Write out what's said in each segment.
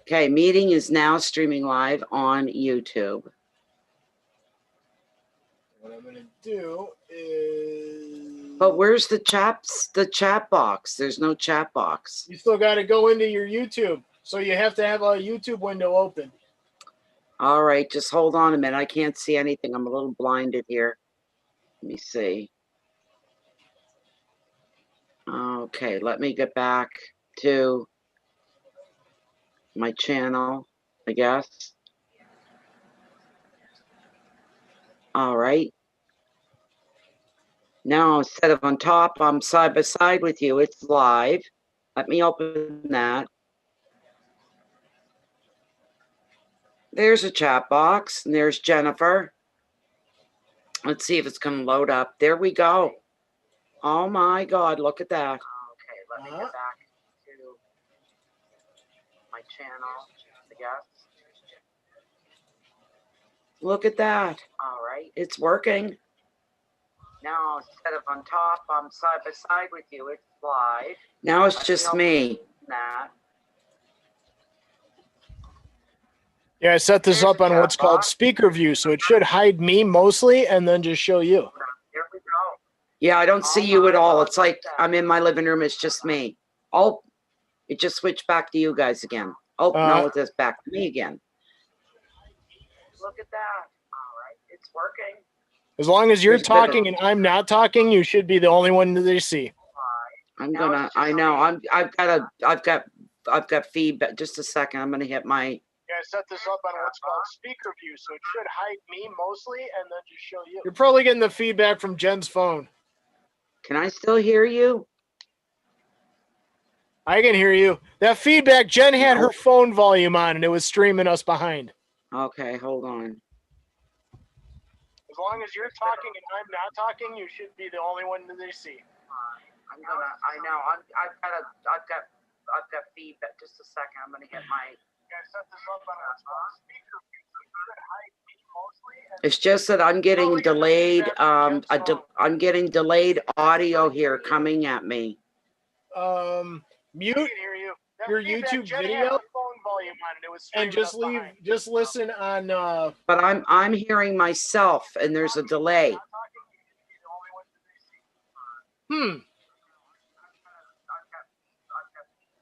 Okay, meeting is now streaming live on YouTube. What I'm gonna do is. But where's the chat box? There's no chat box. You still got to go into your YouTube, so you have to have a YouTube window open. All right, just hold on a minute. I can't see anything. I'm a little blinded here. Let me see. Okay, let me get back to my channel, I guess. All right. Now, instead of on top, I'm side by side with you. It's live. Let me open that. There's a chat box, and there's Jennifer. Let's see if it's going to load up. There we go. Oh, my God. Look at that. Okay, let me get back to my channel, I guess. Look at that. All right. It's working. Now, instead of on top, I'm side by side with you. It's live. Now it's just me. That. Yeah, I set this up on what's called speaker view, so it should hide me mostly and then just show you. There we go. Yeah, I don't see you at all. It's like I'm in my living room. It's just me. Oh, it just switched back to you guys again. Oh, no, it's just back to me again. Look at that. All right, it's working. As long as you're talking and I'm not talking, you should be the only one that they see. I'm gonna. I know. I've got feedback. Just a second. I'm gonna hit my. Yeah, I set this up on what's called speaker view, so it should hide me mostly and then just show you. You're probably getting the feedback from Jen's phone. Can I still hear you? I can hear you. That feedback, Jen had her phone volume on and it was streaming us behind. Okay, hold on. As long as you're talking and I'm not talking, you should be the only one that they see. I'm gonna. I know. I've got feedback. Just a second. I'm gonna hit my. It's just that I'm getting delayed. I'm getting delayed audio here coming at me. Mute your YouTube video and just listen on. But I'm hearing myself, and there's a delay. Do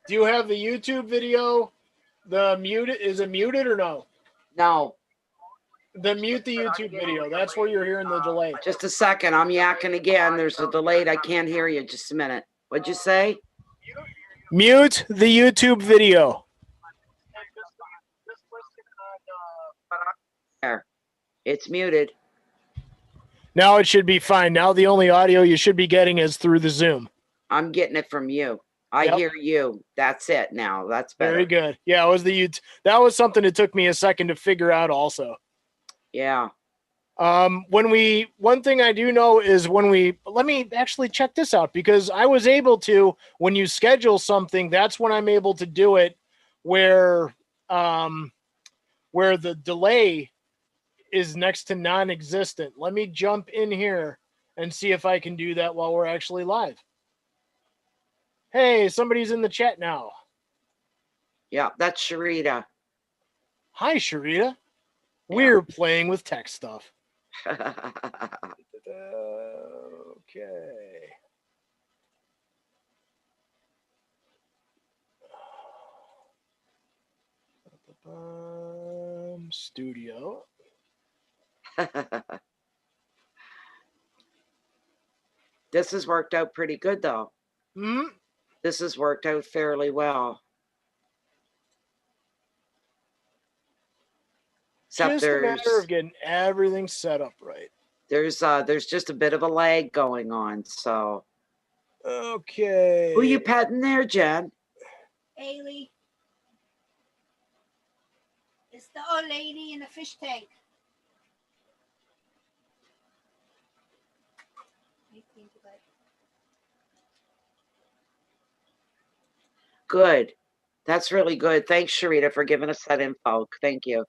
you have the YouTube video? The mute, is it muted or no? No. Then mute the YouTube video. That's where you're hearing the delay. Just a second. I'm yakking again. There's a delay. I can't hear you. Just a minute. What'd you say? Mute the YouTube video. There. It's muted. Now it should be fine. Now the only audio you should be getting is through the Zoom. I'm getting it from you. I hear you. That's it now. That's better. Very good. Yeah, it was that was something that took me a second to figure out also. Yeah. One thing I do know is let me actually check this out, because I was able to, when you schedule something, that's when I'm able to do it where the delay is next to non-existent. Let me jump in here and see if I can do that while we're actually live. Hey, somebody's in the chat now. Yeah, that's Sharita. Hi, Sharita. We're playing with tech stuff. Okay. Studio. This has worked out pretty good, though. Hmm? This has worked out fairly well. Except just a matter of getting everything set up right. There's just a bit of a lag going on, so. Okay. Who you petting there, Jen? Ailey. It's the old lady in the fish tank. Good. That's really good. Thanks, Sharita, for giving us that info. Thank you.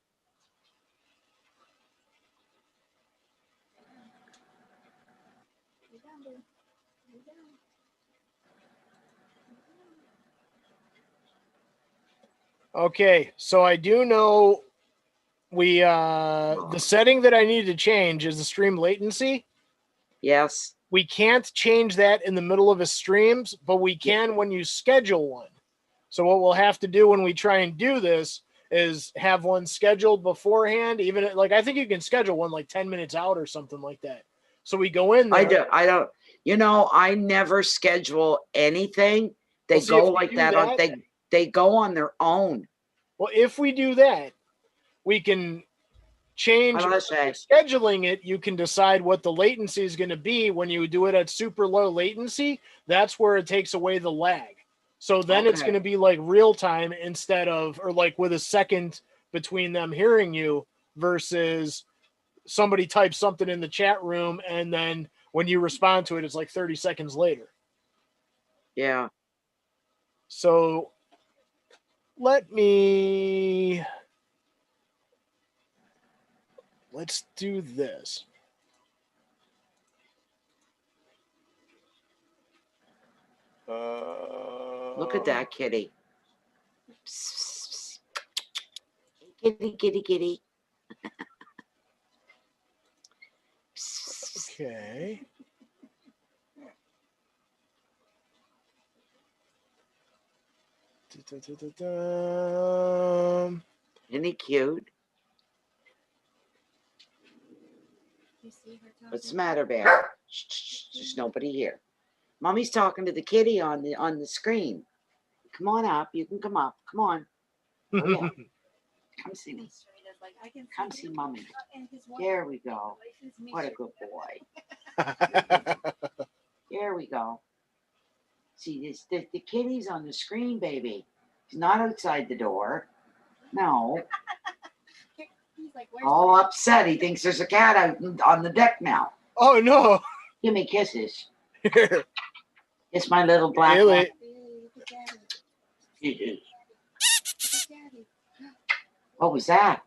Okay, so I do know the setting that I need to change is the stream latency. Yes. We can't change that in the middle of a streams, but we can when you schedule one. So what we'll have to do when we try and do this is have one scheduled beforehand. Even like I think you can schedule one like 10 minutes out or something like that. So we go in there. I don't. You know, I never schedule anything. They Well, see, go if we like do that. that- They go on their own. Well, if we do that, we can change How do I say? scheduling it. You can decide what the latency is going to be when you do it at super low latency. That's where it takes away the lag. So then it's Okay. going to be like real time instead of, or like with a second between them hearing you versus somebody types something in the chat room and then when you respond to it, it's like 30 seconds later. Yeah. So let's do this. Look at that kitty. Psst, psst, psst. Kitty, kitty, kitty. Psst. Okay. Isn't he cute? You see her talking? What's the matter, Bear? Shh, shh, shh, there's nobody here. Mommy's talking to the kitty on the screen. Come on up. You can come up. Come on. Oh, yeah. Come see me. Serena's like, I can Come see you. mommy. And his wife There we go. license me What a shit. good boy. There we go. See, this the kitty's on the screen, baby. He's not outside the door. No. He's like, where's All upset. He thinks there's a cat out on the deck now. Oh no. Give me kisses. Here. It's my little black Really? cat. Hey, look at daddy. It- Look at daddy. What was that?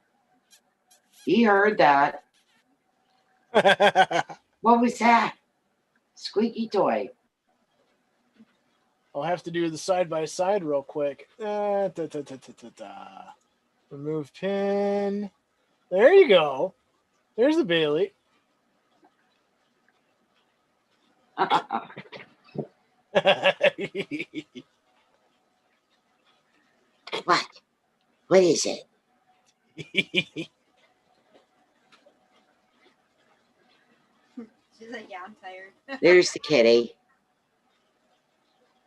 He heard that. What was that? Squeaky toy. I'll have to do the side by side real quick. Remove pin. There you go. There's the Bailey. What? What is it? She's like, yeah, I'm tired. There's the kitty.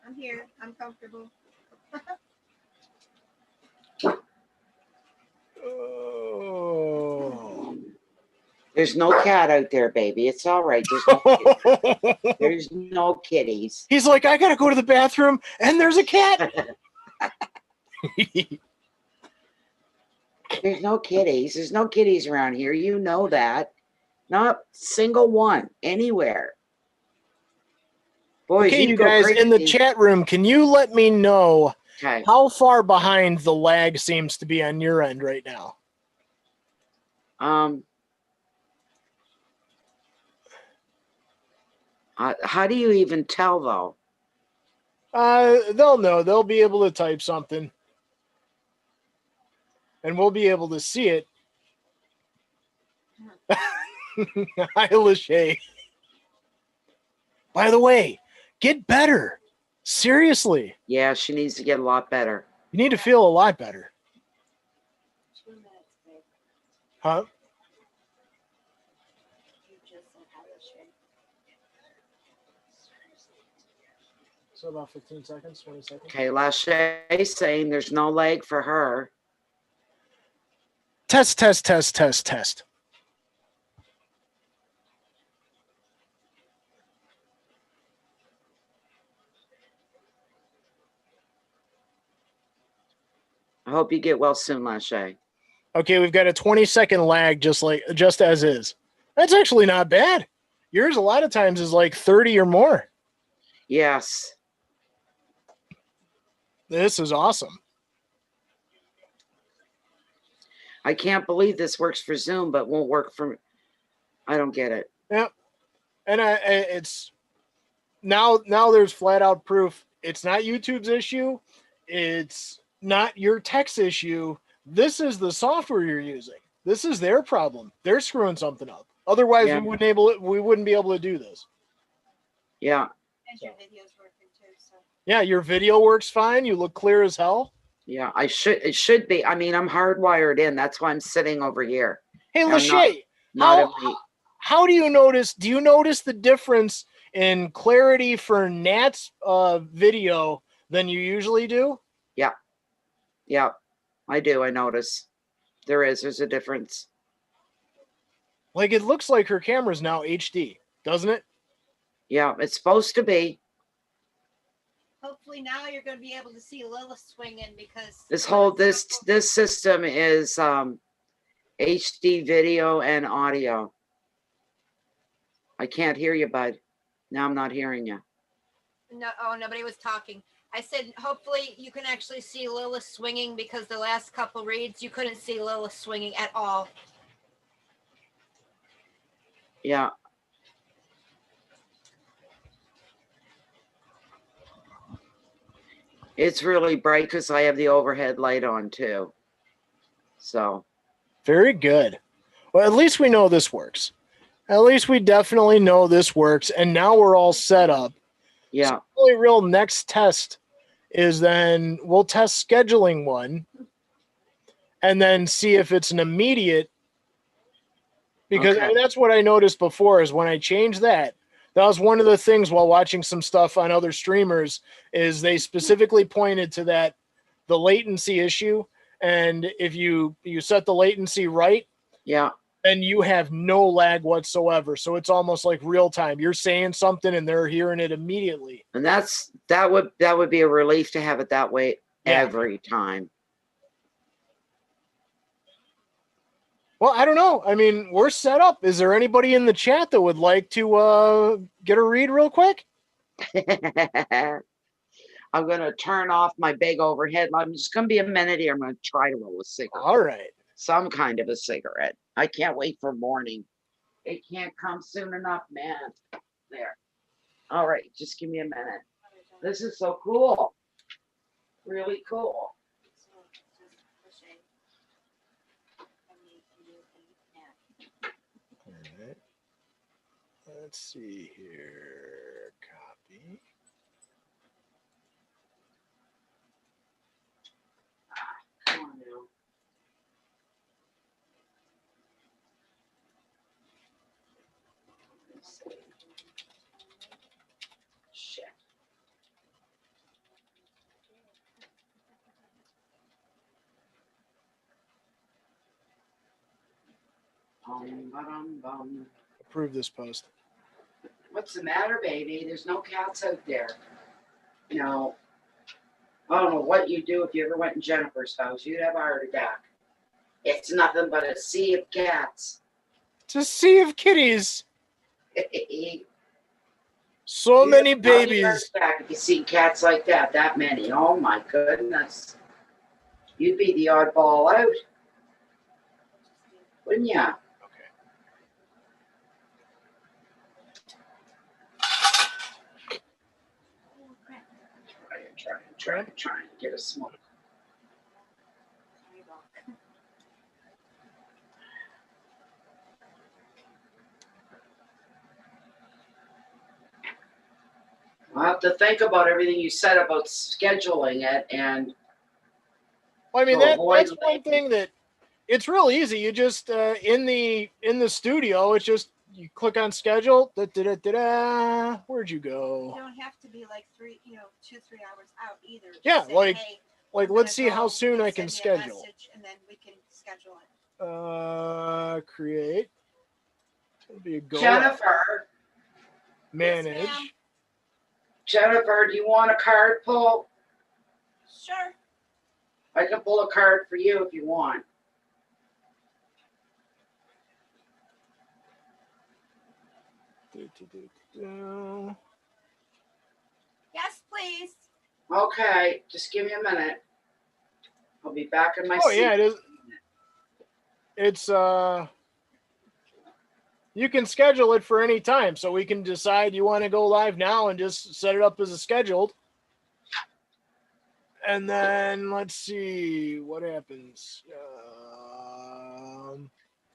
I'm here. I'm comfortable. Oh. There's no cat out there, baby. It's all right. There's no kitties. He's like, I gotta go to the bathroom, and there's a cat. There's no kitties. There's no kitties around here. You know that. Not single one anywhere. Boys, Okay, you go guys in the crazy. chat room, can you let me know Okay. how far behind the lag seems to be on your end right now? How do you even tell though? They'll know. They'll be able to type something. And we'll be able to see it. Hi, Lachey. By the way, get better. Seriously. Yeah, she needs to get a lot better. You need to feel a lot better. 2 minutes, babe. Huh? You just said hi to Shay. So about 15 seconds, 20 seconds. Okay, Lachey saying there's no leg for her. Test, test, test, test, test. I hope you get well soon, Lachey. Okay, we've got a 20-second lag just as is. That's actually not bad. Yours a lot of times is like 30 or more. Yes. This is awesome. I can't believe this works for Zoom, but won't work for. I don't get it. Yep. And it's now there's flat out proof. It's not YouTube's issue. It's not your tech's issue. This is the software you're using. This is their problem. They're screwing something up. Otherwise, Yeah. we wouldn't be able to do this. Yeah. And your video's working too, so. Yeah, your video works fine. You look clear as hell. Yeah. It should be. I mean, I'm hardwired in. That's why I'm sitting over here. Hey, I'm not- Lachey, how do you notice? Do you notice the difference in clarity for Nat's video than you usually do? Yeah, I do. I notice there's a difference. Like, it looks like her camera's now HD, doesn't it? Yeah, it's supposed to be. Hopefully now you're going to be able to see Lilith swinging because This system is HD video and audio. I can't hear you, bud. Now I'm not hearing you. No, nobody was talking. I said hopefully you can actually see Lilith swinging because the last couple reads you couldn't see Lilith swinging at all. Yeah. It's really bright because I have the overhead light on too. So. Very good. Well, at least we know this works. At least we definitely know this works. And now we're all set up. Yeah. So the only real next test is then we'll test scheduling one and then see if it's an immediate. Because Okay. I mean, that's what I noticed before is when I changed that was one of the things while watching some stuff on other streamers is they specifically pointed to the latency issue. And if you set the latency right, Yeah. then you have no lag whatsoever. So it's almost like real time. You're saying something and they're hearing it immediately. And that would be a relief to have it that way every time. Well, I don't know. I mean, we're set up. Is there anybody in the chat that would like to get a read real quick? I'm going to turn off my big overhead. I'm just going to be a minute here. I'm going to try to roll a cigarette. All right. Some kind of a cigarette. I can't wait for morning. It can't come soon enough, man. There. All right. Just give me a minute. This is so cool. Really cool. All right. Let's see here. Copy. Come on now. Shit. Bum. Approve this post. What's the matter, baby? There's no cats out there. No. I don't know what you'd do if you ever went in Jennifer's house. You'd have a heart attack. It's nothing but a sea of cats. It's a sea of kitties. So You'd many have a heart babies. attack if you see cats like that many. Oh my goodness. You'd be the oddball out. Wouldn't ya? Okay. Trying to get a smoke. I'll have to think about everything you said about scheduling it and Well, I mean, to that's avoid one thing that it's real easy. You just in the studio, it's just you click on schedule. Where'd you You go? don't have to be like 2-3 hours out either. Just Yeah, say, like- hey, Like, I'm let's gonna see how go, soon I send can me a schedule. message, and then we can schedule it. Create. It'll be a go. Jennifer, Manage. Yes, ma'am. Jennifer, do you want a card pull? Sure. I can pull a card for you if you want. Yes, please. Okay, just give me a minute. I'll be back in my Oh seat. yeah, it is. It's you can schedule it for any time, so we can decide you want to go live now and just set it up as a scheduled. And then let's see what happens.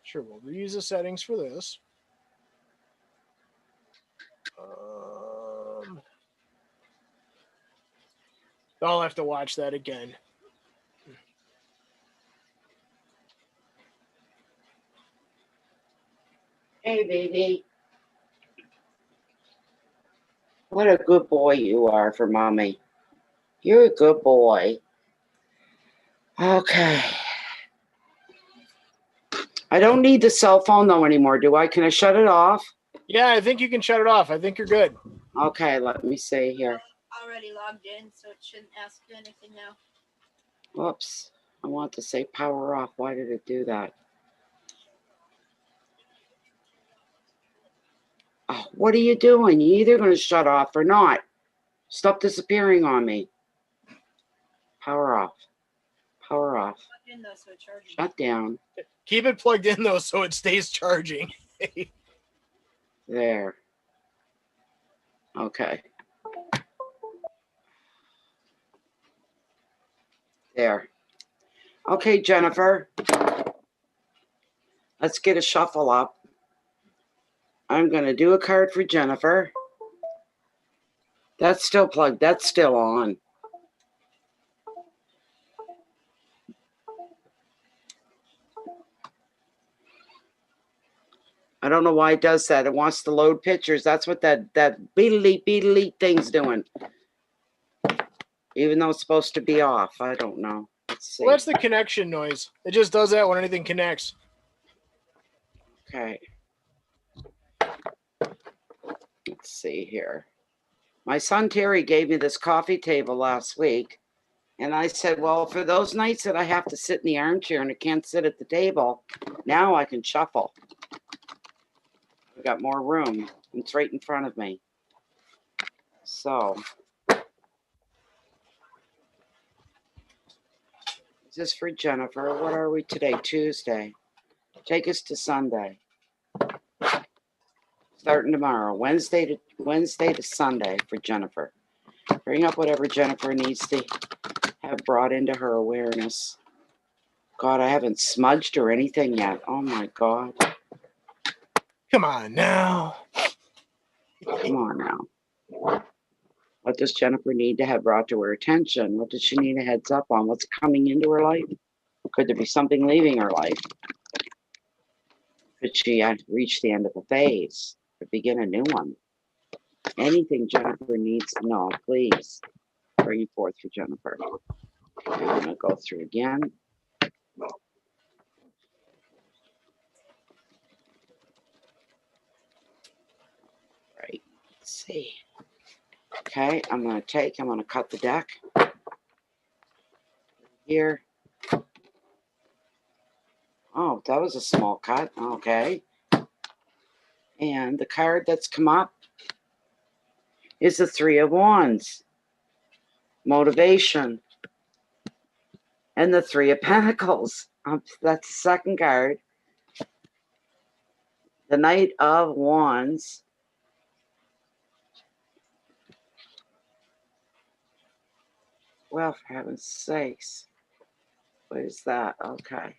Sure, we'll reuse the settings for this. I'll have to watch that again. Hey, baby. What a good boy you are for mommy. You're a good boy. Okay. I don't need the cell phone though anymore, do I? Can I shut it off? Yeah, I think you can shut it off. I think you're good. Okay, let me see here. Already logged in, so it shouldn't ask you anything now. Whoops. I want to say power off. Why did it do that? Oh, what are you doing? You're either going to shut off or not. Stop disappearing on me. Power off. Power off. Plugged in though, so it charges. Shut down. Keep it plugged in though, so it stays charging. There. Okay. There. Okay, Jennifer. Let's get a shuffle up. I'm going to do a card for Jennifer. That's still plugged. That's still on. I don't know why it does that. It wants to load pictures. That's what that beedly thing's doing. Even though it's supposed to be off. I don't know. Let's see. Well, that's the connection noise. It just does that when anything connects. Okay. Let's see here. My son Terry gave me this coffee table last week. And I said, well, for those nights that I have to sit in the armchair and I can't sit at the table, now I can shuffle. I've got more room. It's right in front of me. So, this is for Jennifer. What are we today? Tuesday. Take us to Sunday. Starting tomorrow. Wednesday to Sunday for Jennifer. Bring up whatever Jennifer needs to have brought into her awareness. God, I haven't smudged or anything yet. Oh my God. Come on now. Come on now. What does Jennifer need to have brought to her attention? What does she need a heads up on? What's coming into her life? Could there be something leaving her life? Could she reach the end of a phase or begin a new one? Anything Jennifer needs to know, please bring it forth for Jennifer. I'm going to go through again. Right. Let's see. Okay, I'm going to cut the deck. Here. Oh, that was a small cut. Okay. And the card that's come up is the Three of Wands. Motivation. And the Three of Pentacles. That's the second card. The Knight of Wands. Well, for heaven's sakes. What is that? Okay.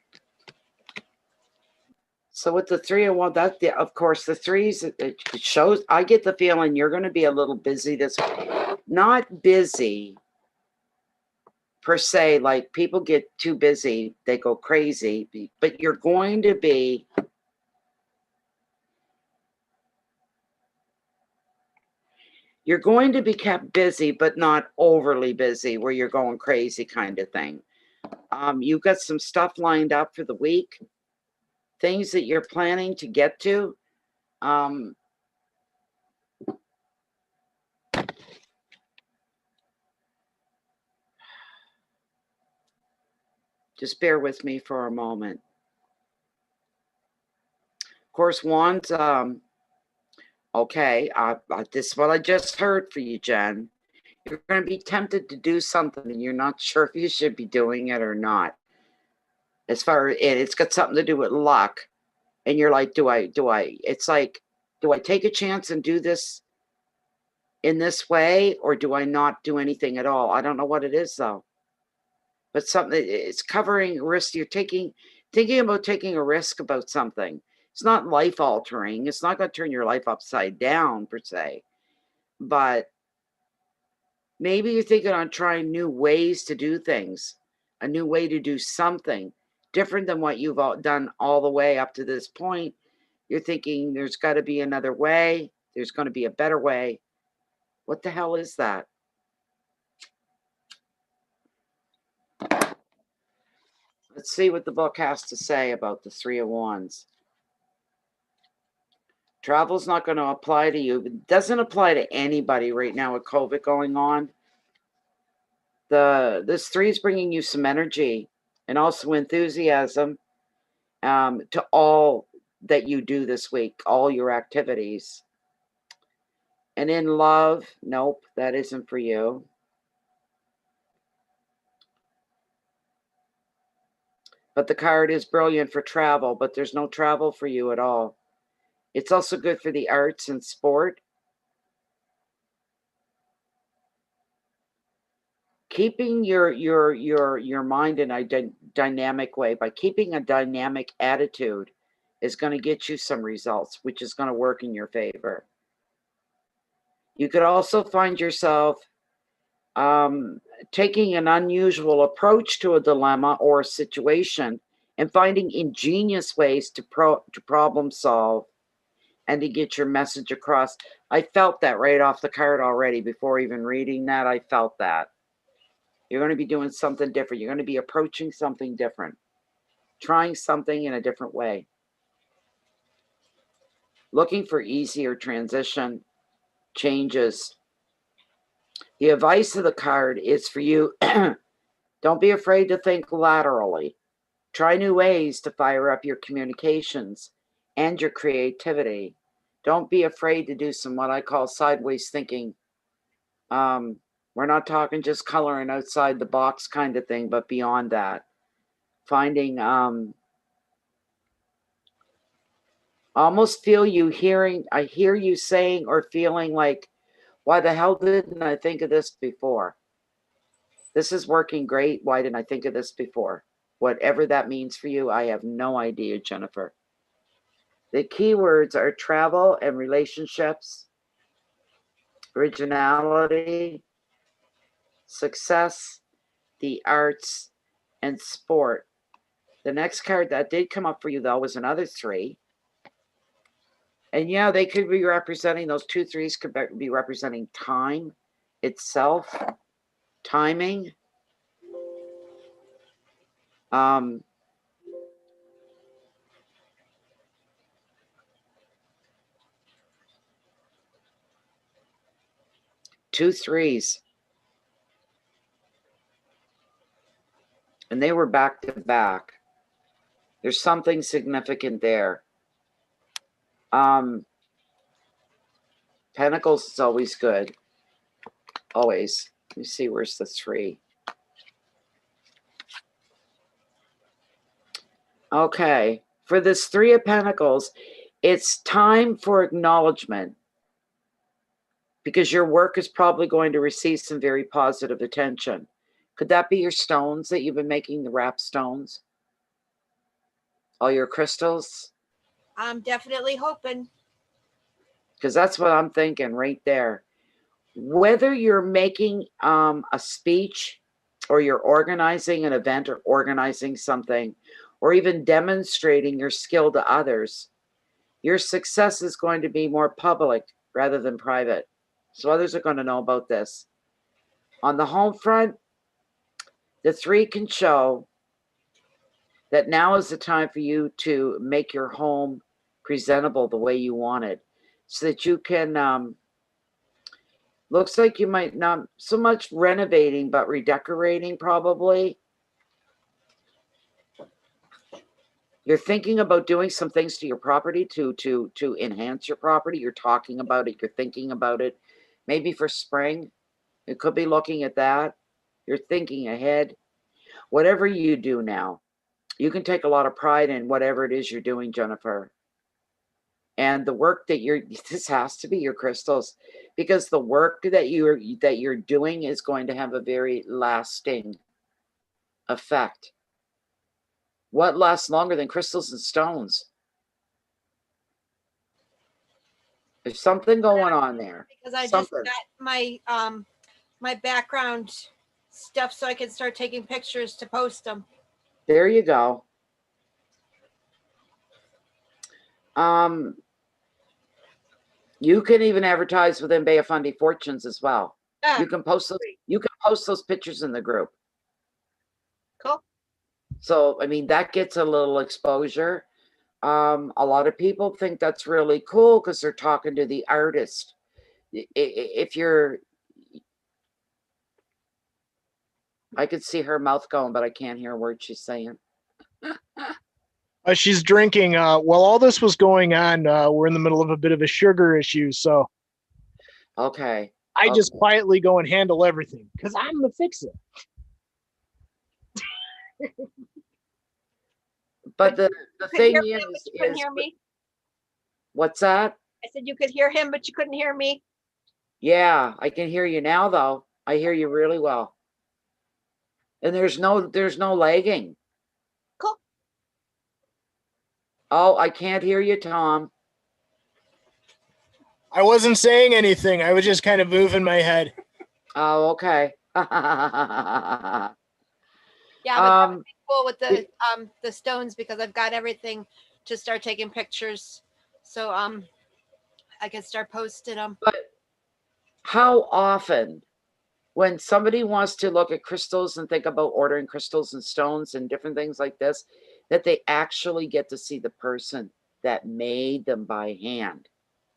So with the Three of Wands, of course, the threes, it shows, I get the feeling you're going to be a little busy this week. Not busy per se, like people get too busy, they go crazy, but you're going to be kept busy, but not overly busy where you're going crazy kind of thing. You've got some stuff lined up for the week, things that you're planning to get to. Just bear with me for a moment. Of course, Wands, okay, this is what I just heard for you, Jen. You're going to be tempted to do something and you're not sure if you should be doing it or not. As far as it's got something to do with luck. And you're like, do I take a chance and do this in this way, or do I not do anything at all? I don't know what it is though. but something, it's covering risk. You're thinking about taking a risk about something. It's not life altering. It's not going to turn your life upside down per se, but maybe you're thinking on trying new ways to do things, a new way to do something different than what you've done all the way up to this point. You're thinking there's got to be another way. There's going to be a better way. What the hell is that? Let's see what the book has to say about the Three of Wands. Travel's not going to apply to you. It doesn't apply to anybody right now with COVID going on. This 3 is bringing you some energy and also enthusiasm to all that you do this week, all your activities. And in love, nope, that isn't for you. But the card is brilliant for travel, but there's no travel for you at all. It's also good for the arts and sport. Keeping your mind in a dynamic way, by keeping a dynamic attitude, is going to get you some results, which is going to work in your favor. You could also find yourself taking an unusual approach to a dilemma or a situation and finding ingenious ways to problem solve and to get your message across. I felt that right off the card already before even reading that. I felt that. You're going to be doing something different. You're going to be approaching something different, trying something in a different way, looking for easier transition changes. The advice of the card is for you, don't be afraid to think laterally. Try new ways to fire up your communications and your creativity. Don't be afraid to do some what I call sideways thinking. We're not talking just coloring outside the box kind of thing, but beyond that. Finding, almost feel you hearing, I hear you saying or feeling like, why the hell didn't I think of this before? This is working great. Why didn't I think of this before? Whatever that means for you, I have no idea, Jennifer. The keywords are travel and relationships, originality, success, the arts, and sport. The next card that did come up for you, though, was another 3. And yeah, they could be representing, those 2 3s could be representing time itself, timing. 2 3s. And they were back to back. There's something significant there. Pentacles is always good. Always. Let me see, where's the 3? Okay. For this 3 of Pentacles, it's time for acknowledgement, because your work is probably going to receive some very positive attention. Could that be your stones that you've been making, the wrap stones? All your crystals? I'm definitely hoping. Because that's what I'm thinking right there. Whether you're making a speech, or you're organizing an event, or organizing something, or even demonstrating your skill to others, your success is going to be more public rather than private. So others are going to know about this. On the home front, the 3 can show that now is the time for you to make your home presentable the way you want it, so that you can, looks like you might not so much renovating, but redecorating probably. You're thinking about doing some things to your property to enhance your property. You're talking about it. You're thinking about it. Maybe for spring, it could be looking at that. You're thinking ahead. Whatever you do now, you can take a lot of pride in whatever it is you're doing, Jennifer. And the work that this has to be your crystals, because the work that you're doing is going to have a very lasting effect. What lasts longer than crystals and stones? There's something going on there. Because I Something. just got my my background stuff so I can start taking pictures to post them. There you go. You can even advertise within Bay of Fundy Fortunes as well. You can post those. You can post those pictures in the group. Cool. So I mean that gets a little exposure. A lot of people think that's really cool because they're talking to the artist. If you're, I could see her mouth going, but I can't hear a word she's saying. She's drinking. While all this was going on, we're in the middle of a bit of a sugar issue, so Okay. I just quietly go and handle everything because I'm the fixer. But the thing Hear him, is, but you couldn't hear me. What's that? I said you could hear him, but you couldn't hear me. Yeah, I can hear you now, though. I hear you really well. And there's no lagging. Cool. Oh, I can't hear you, Tom. I wasn't saying anything. I was just kind of moving my head. Oh, okay. Yeah, but that would be cool with the stones because I've got everything to start taking pictures. So I can start posting them. But how often, when somebody wants to look at crystals and think about ordering crystals and stones and different things like this, that they actually get to see the person that made them by hand?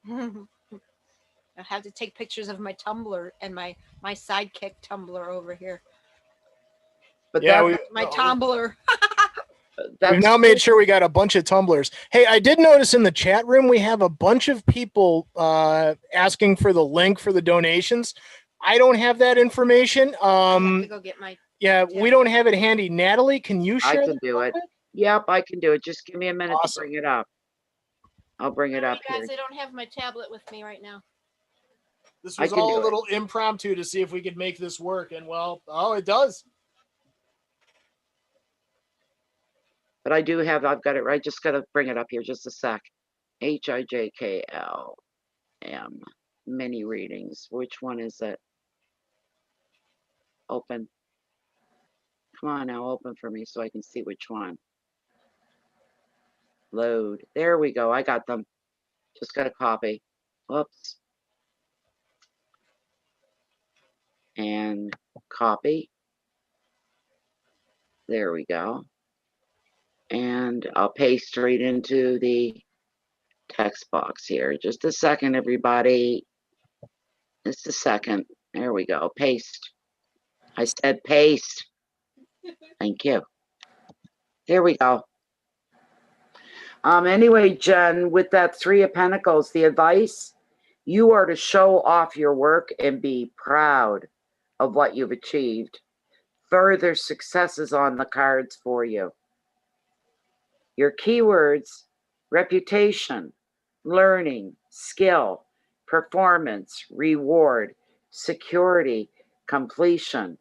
I have to take pictures of my tumbler and my sidekick tumbler over here. But yeah, my tumbler. We've now made sure we got a bunch of tumblers. Hey, I did notice in the chat room we have a bunch of people asking for the link for the donations. I don't have that information. I have to go get my we don't have it handy. Natalie, can you share? I can do it. Yep, I can do it. Just give me a minute to bring it up. I'll bring it up guys, here. I don't have my tablet with me right now. This was all a little impromptu to see if we could make this work, and well, it does. But I do have, I've got it right. Just got to bring it up here just a sec. HIJKLM mini readings. Which one is it? Open. Come on now, open for me so I can see which one. Load. There we go. I got them. Just got to copy. Whoops. And copy. There we go. And I'll paste straight into the text box here. Just a second, everybody. Just a second. There we go. Paste. I said paste. Thank you. There we go. Anyway, Jen, with that Three of Pentacles, the advice, you are to show off your work and be proud of what you've achieved. Further success is on the cards for you. Your keywords: reputation, learning, skill, performance, reward, security, completion.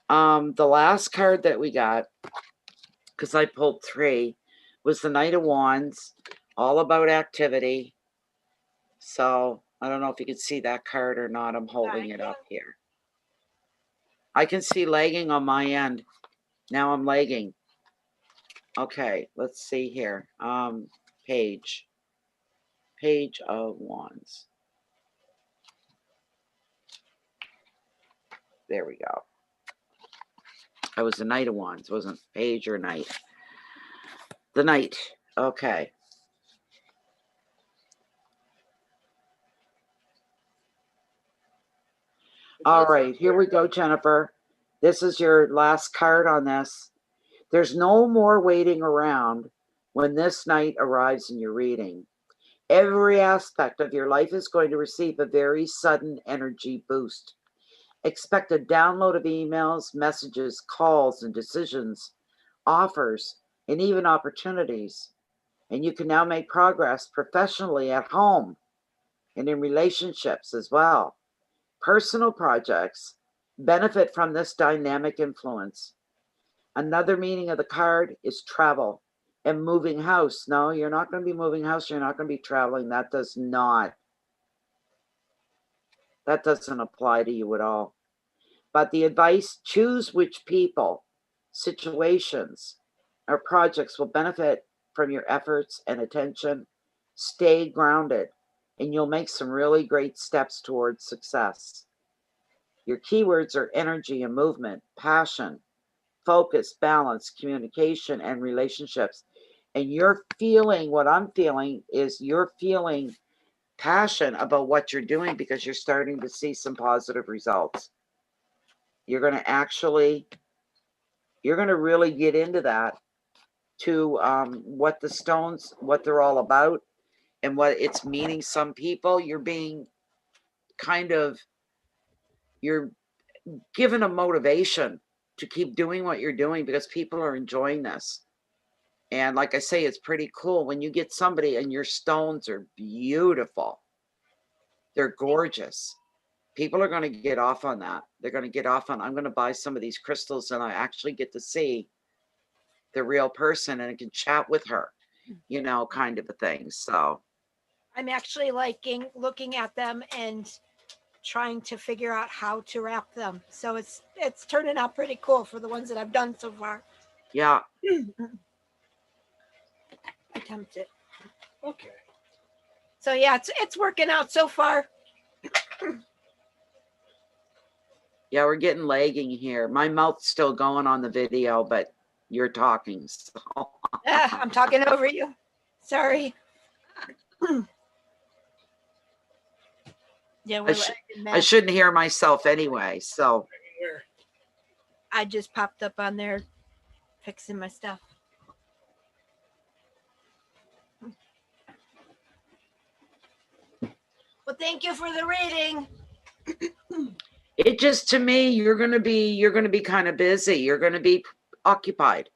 The last card that we got, because I pulled 3, was the Knight of Wands, all about activity. So I don't know if you can see that card or not. I'm holding it up here. I can see lagging on my end. Now I'm lagging. Okay, let's see here. Page of Wands. There we go. I was the Knight of Wands, wasn't page or knight. The Knight. Okay. All right, here we go, Jennifer. This is your last card on this. There's no more waiting around when this night arrives in your reading. Every aspect of your life is going to receive a very sudden energy boost. Expect a download of emails, messages, calls, and decisions, offers, and even opportunities. And you can now make progress professionally at home and in relationships as well. Personal projects benefit from this dynamic influence. Another meaning of the card is travel and moving house. No, you're not going to be moving house. You're not going to be traveling. That doesn't apply to you at all. But the advice, choose which people, situations, or projects will benefit from your efforts and attention. Stay grounded, and you'll make some really great steps towards success. Your keywords are energy and movement, passion, focus, balance, communication, and relationships. And you're feeling, what I'm feeling is you're feeling passion about what you're doing because you're starting to see some positive results. You're going to really get into that, to what the stones, what they're all about and what it's meaning. Some people, you're given a motivation to keep doing what you're doing because people are enjoying this. And like I say, it's pretty cool when you get somebody and your stones are beautiful. They're gorgeous. People are going to get off on that. They're going to get off on, I'm going to buy some of these crystals and I actually get to see the real person and I can chat with her, you know, kind of a thing. So I'm actually looking at them and trying to figure out how to wrap them. So it's turning out pretty cool for the ones that I've done so far. yeah. Attempt it. Okay. So yeah, it's working out so far. Yeah, we're getting lagging here. My mouth's still going on the video, but you're talking. So. I'm talking over you. Sorry. Yeah, I shouldn't hear myself anyway. So I just popped up on there fixing my stuff. Well, thank you for the reading. It just, to me, you're going to be kind of busy. You're going to be occupied.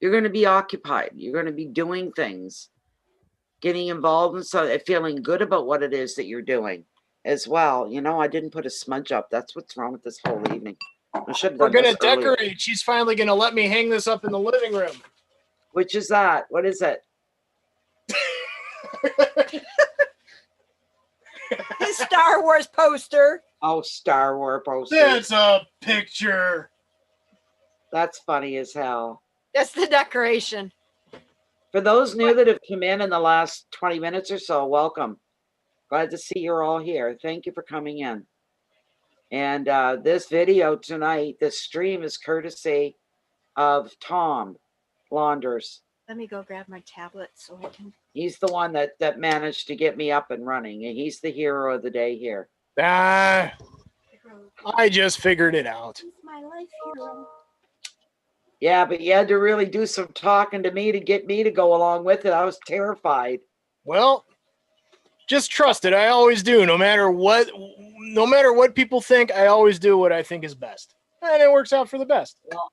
You're going to be occupied. You're going to be doing things, getting involved in something, feeling good about what it is that you're doing as well. You know, I didn't put a smudge up. That's what's wrong with this whole evening. I should have done We're going to earlier. decorate. She's finally going to let me hang this up in the living room. Which is that? What is it? His Star Wars poster. Oh, Star Wars poster. That's a picture. That's funny as hell. That's the decoration. For those new that have come in the last 20 minutes or so, welcome. Glad to see you're all here. Thank you for coming in. And this video tonight, this stream is courtesy of Tom Launders. Let me go grab my tablet so I can. He's the one that managed to get me up and running, and he's the hero of the day here. I just figured it out. He's my life hero. Yeah, but you had to really do some talking to me to get me to go along with it. I was terrified. Well, just trust it. I always do. No matter what people think, I always do what I think is best. And it works out for the best. Well,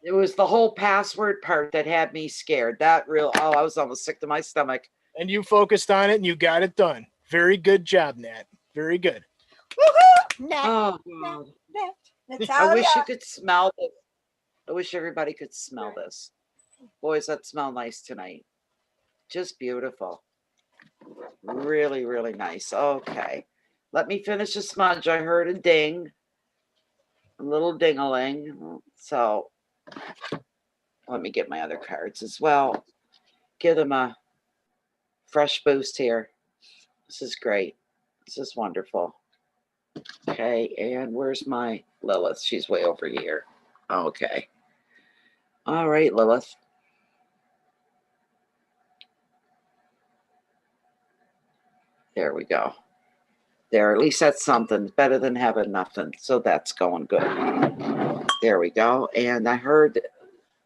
it was the whole password part that had me scared. I was almost sick to my stomach. And you focused on it and you got it done. Very good job, Nat. Very good. Woohoo! Nat, oh, Nat. I wish you could smell this. I wish everybody could smell this. Boys, that smell nice tonight. Just beautiful. Really, really nice. Okay. Let me finish the smudge. I heard a ding. A little ding-a-ling. So let me get my other cards as well. Give them a fresh boost here. This is great. This is wonderful. Okay, and where's my Lilith? She's way over here. Okay. All right, Lilith. There we go. There, at least that's something. Better than having nothing. So that's going good. There we go. And I heard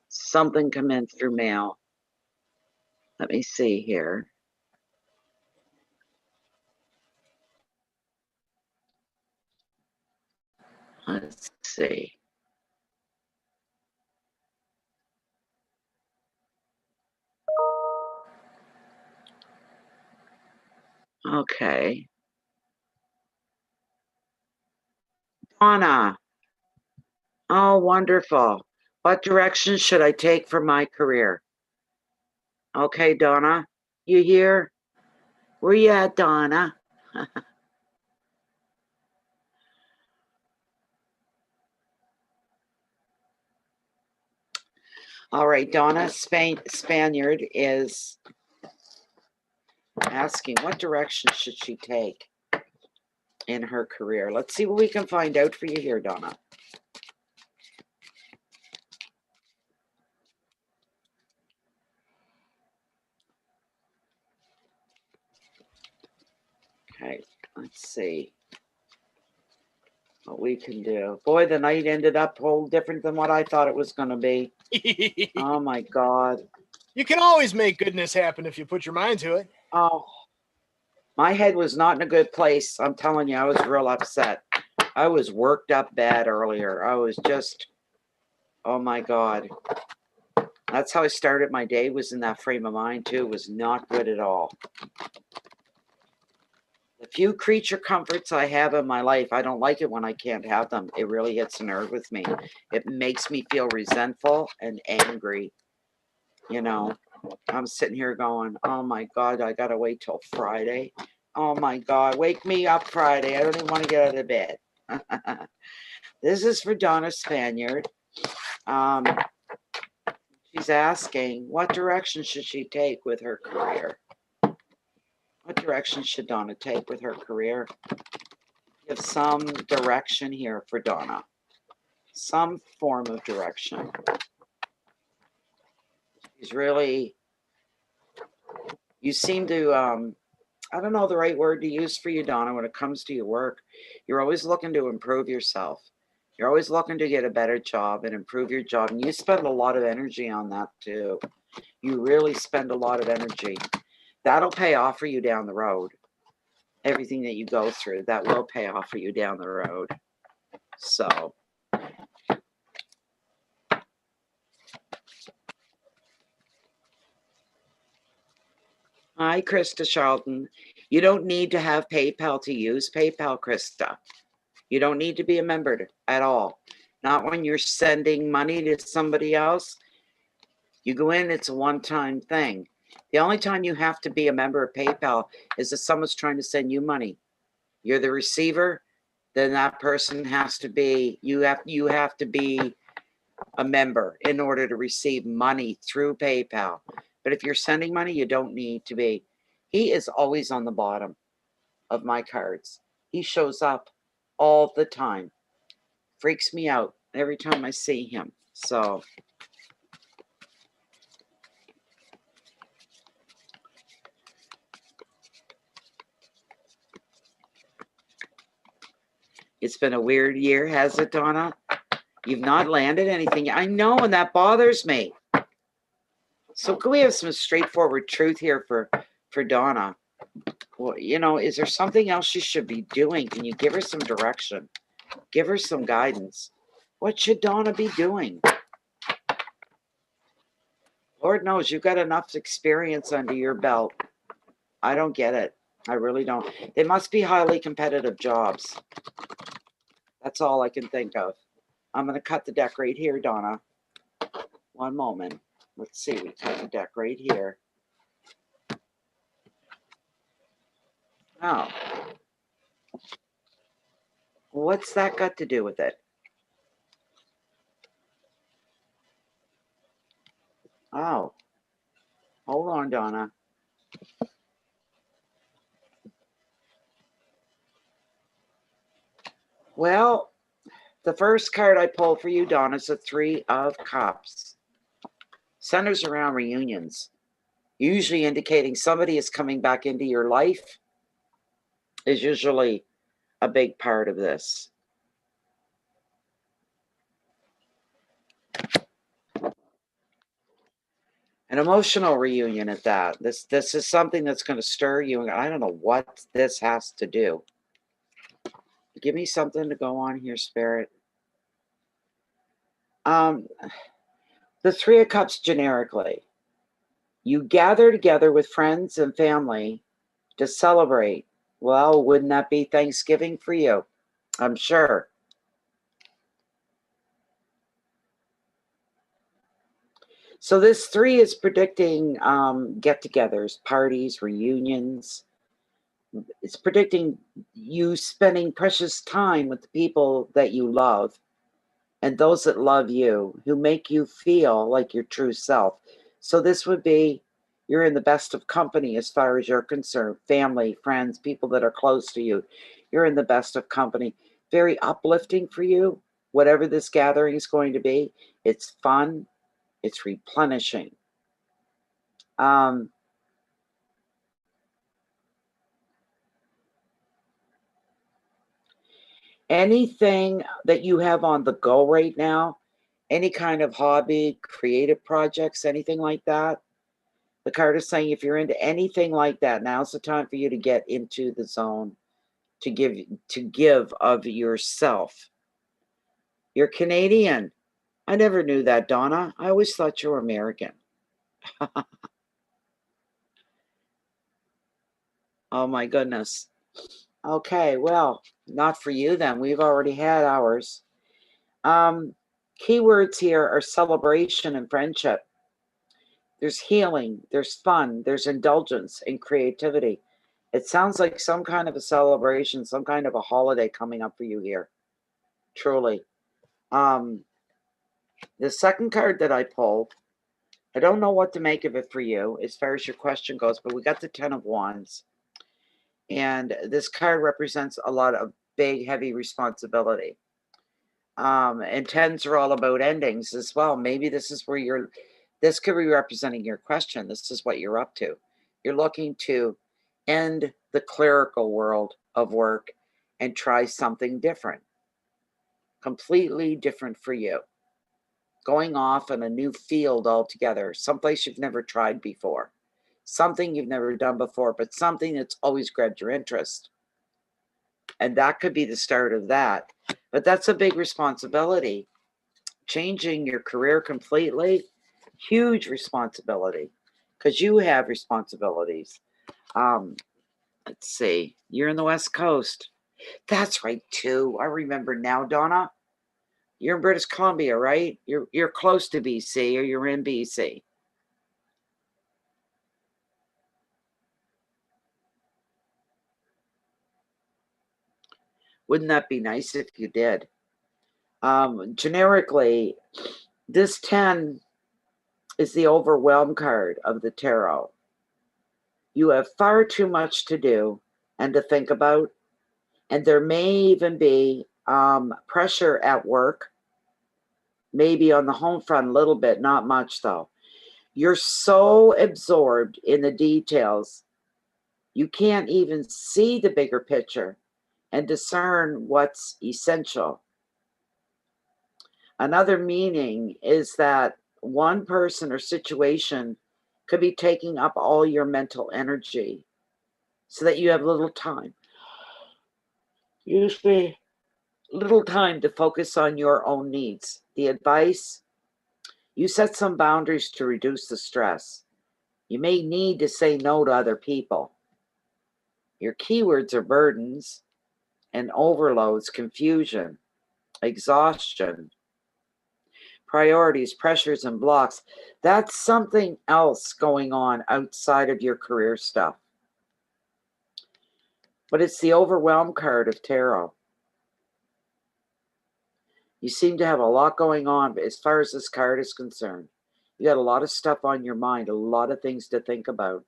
something come in through mail. Let me see here. Let's see. Okay. Donna. Oh, wonderful. What direction should I take for my career? Okay, Donna, you here? Where you at, Donna? All right, Donna Spaniard is asking what direction should she take in her career. Let's see what we can find out for you here, Donna. Okay, let's see what we can do. Boy, the night ended up whole different than what I thought it was going to be. Oh my God. You can always make goodness happen if you put your mind to it. Oh, my head was not in a good place. I'm telling you, I was real upset. I was worked up bad earlier. I was just, oh my God. That's how I started my day, was in that frame of mind too. It was not good at all. The few creature comforts I have in my life, I don't like it when I can't have them. It really hits a nerve with me. It makes me feel resentful and angry. You know, I'm sitting here going, oh my God, I got to wait till Friday. Oh my God, wake me up Friday. I don't even want to get out of bed. This is for Donna Spaniard. She's asking, what direction should she take with her career? What direction should Donna take with her career? Give some direction here for Donna. Some form of direction. She's really, you seem to, I don't know the right word to use for you, Donna, when it comes to your work. You're always looking to improve yourself. You're always looking to get a better job and improve your job. And you spend a lot of energy on that too. You really spend a lot of energy. That'll pay off for you down the road. Everything that you go through, that will pay off for you down the road. So. Hi, Krista Charlton. You don't need to have PayPal to use PayPal, Krista. You don't need to be a member at all. Not when you're sending money to somebody else. You go in, it's a one-time thing. The only time you have to be a member of PayPal is if someone's trying to send you money. You're the receiver, then that person has to be, you have to be a member in order to receive money through PayPal. But if you're sending money, you don't need to be. He is always on the bottom of my cards. He shows up all the time. Freaks me out every time I see him. So it's been a weird year, has it, Donna? You've not landed anything. I know, and that bothers me. So can we have some straightforward truth here for Donna? Well, you know, is there something else she should be doing? Can you give her some direction? Give her some guidance. What should Donna be doing? Lord knows you've got enough experience under your belt. I don't get it. I really don't. They must be highly competitive jobs. That's all I can think of. I'm going to cut the deck right here, Donna. One moment. Let's see. We cut the deck right here. Oh. What's that got to do with it? Oh. Hold on, Donna. Well, the first card I pulled for you, Donna, is the Three of Cups. Centers around reunions, usually indicating somebody is coming back into your life, is usually a big part of this. An emotional reunion at that. This is something that's going to stir you. And I don't know what this has to do. Give me something to go on here, Spirit. The Three of Cups generically. You gather together with friends and family to celebrate. Well, wouldn't that be Thanksgiving for you? I'm sure. So this 3 is predicting get-togethers, parties, reunions. It's predicting you spending precious time with the people that you love and those that love you, who make you feel like your true self. So this would be, you're in the best of company as far as you're concerned. Family, friends, people that are close to you. You're in the best of company. Very uplifting for you, whatever this gathering is going to be. It's fun. It's replenishing. Anything that you have on the go right now, any kind of hobby, creative projects, anything like that, the card is saying if you're into anything like that, now's the time for you to get into the zone, to give of yourself. You're Canadian. I never knew that, Donna. I always thought you were American. Oh my goodness. Okay, well, not for you then. We've already had ours. Keywords here are celebration and friendship. There's healing, there's fun, there's indulgence and creativity. It sounds like some kind of a celebration, some kind of a holiday coming up for you here. Truly. The second card that I pulled, I don't know what to make of it for you as far as your question goes, but we got the 10 of Wands. And this card represents a lot of big, heavy responsibility. And 10s are all about endings as well. Maybe this is where this could be representing your question. This is what you're up to. You're looking to end the clerical world of work and try something different, completely different for you. Going off in a new field altogether, someplace you've never tried before, something you've never done before, but something that's always grabbed your interest. And that could be the start of that. But that's a big responsibility. Changing your career completely, huge responsibility, because you have responsibilities. Let's see. You're in the West Coast. That's right, too. I remember now, Donna. You're in British Columbia, right? You're close to BC, or you're in BC. Wouldn't that be nice if you did? Generically, this 10 is the overwhelm card of the tarot. You have far too much to do and to think about, and there may even be pressure at work, maybe on the home front a little bit, not much though. You're so absorbed in the details, you can't even see the bigger picture and discern what's essential. Another meaning is that one person or situation could be taking up all your mental energy so that you have little time. Usually little time to focus on your own needs. The advice, you set some boundaries to reduce the stress. You may need to say no to other people. Your keywords are burdens and overloads, confusion, exhaustion, priorities, pressures, and blocks. That's something else going on outside of your career stuff. But it's the overwhelm card of tarot. You seem to have a lot going on as far as this card is concerned. You got a lot of stuff on your mind, a lot of things to think about.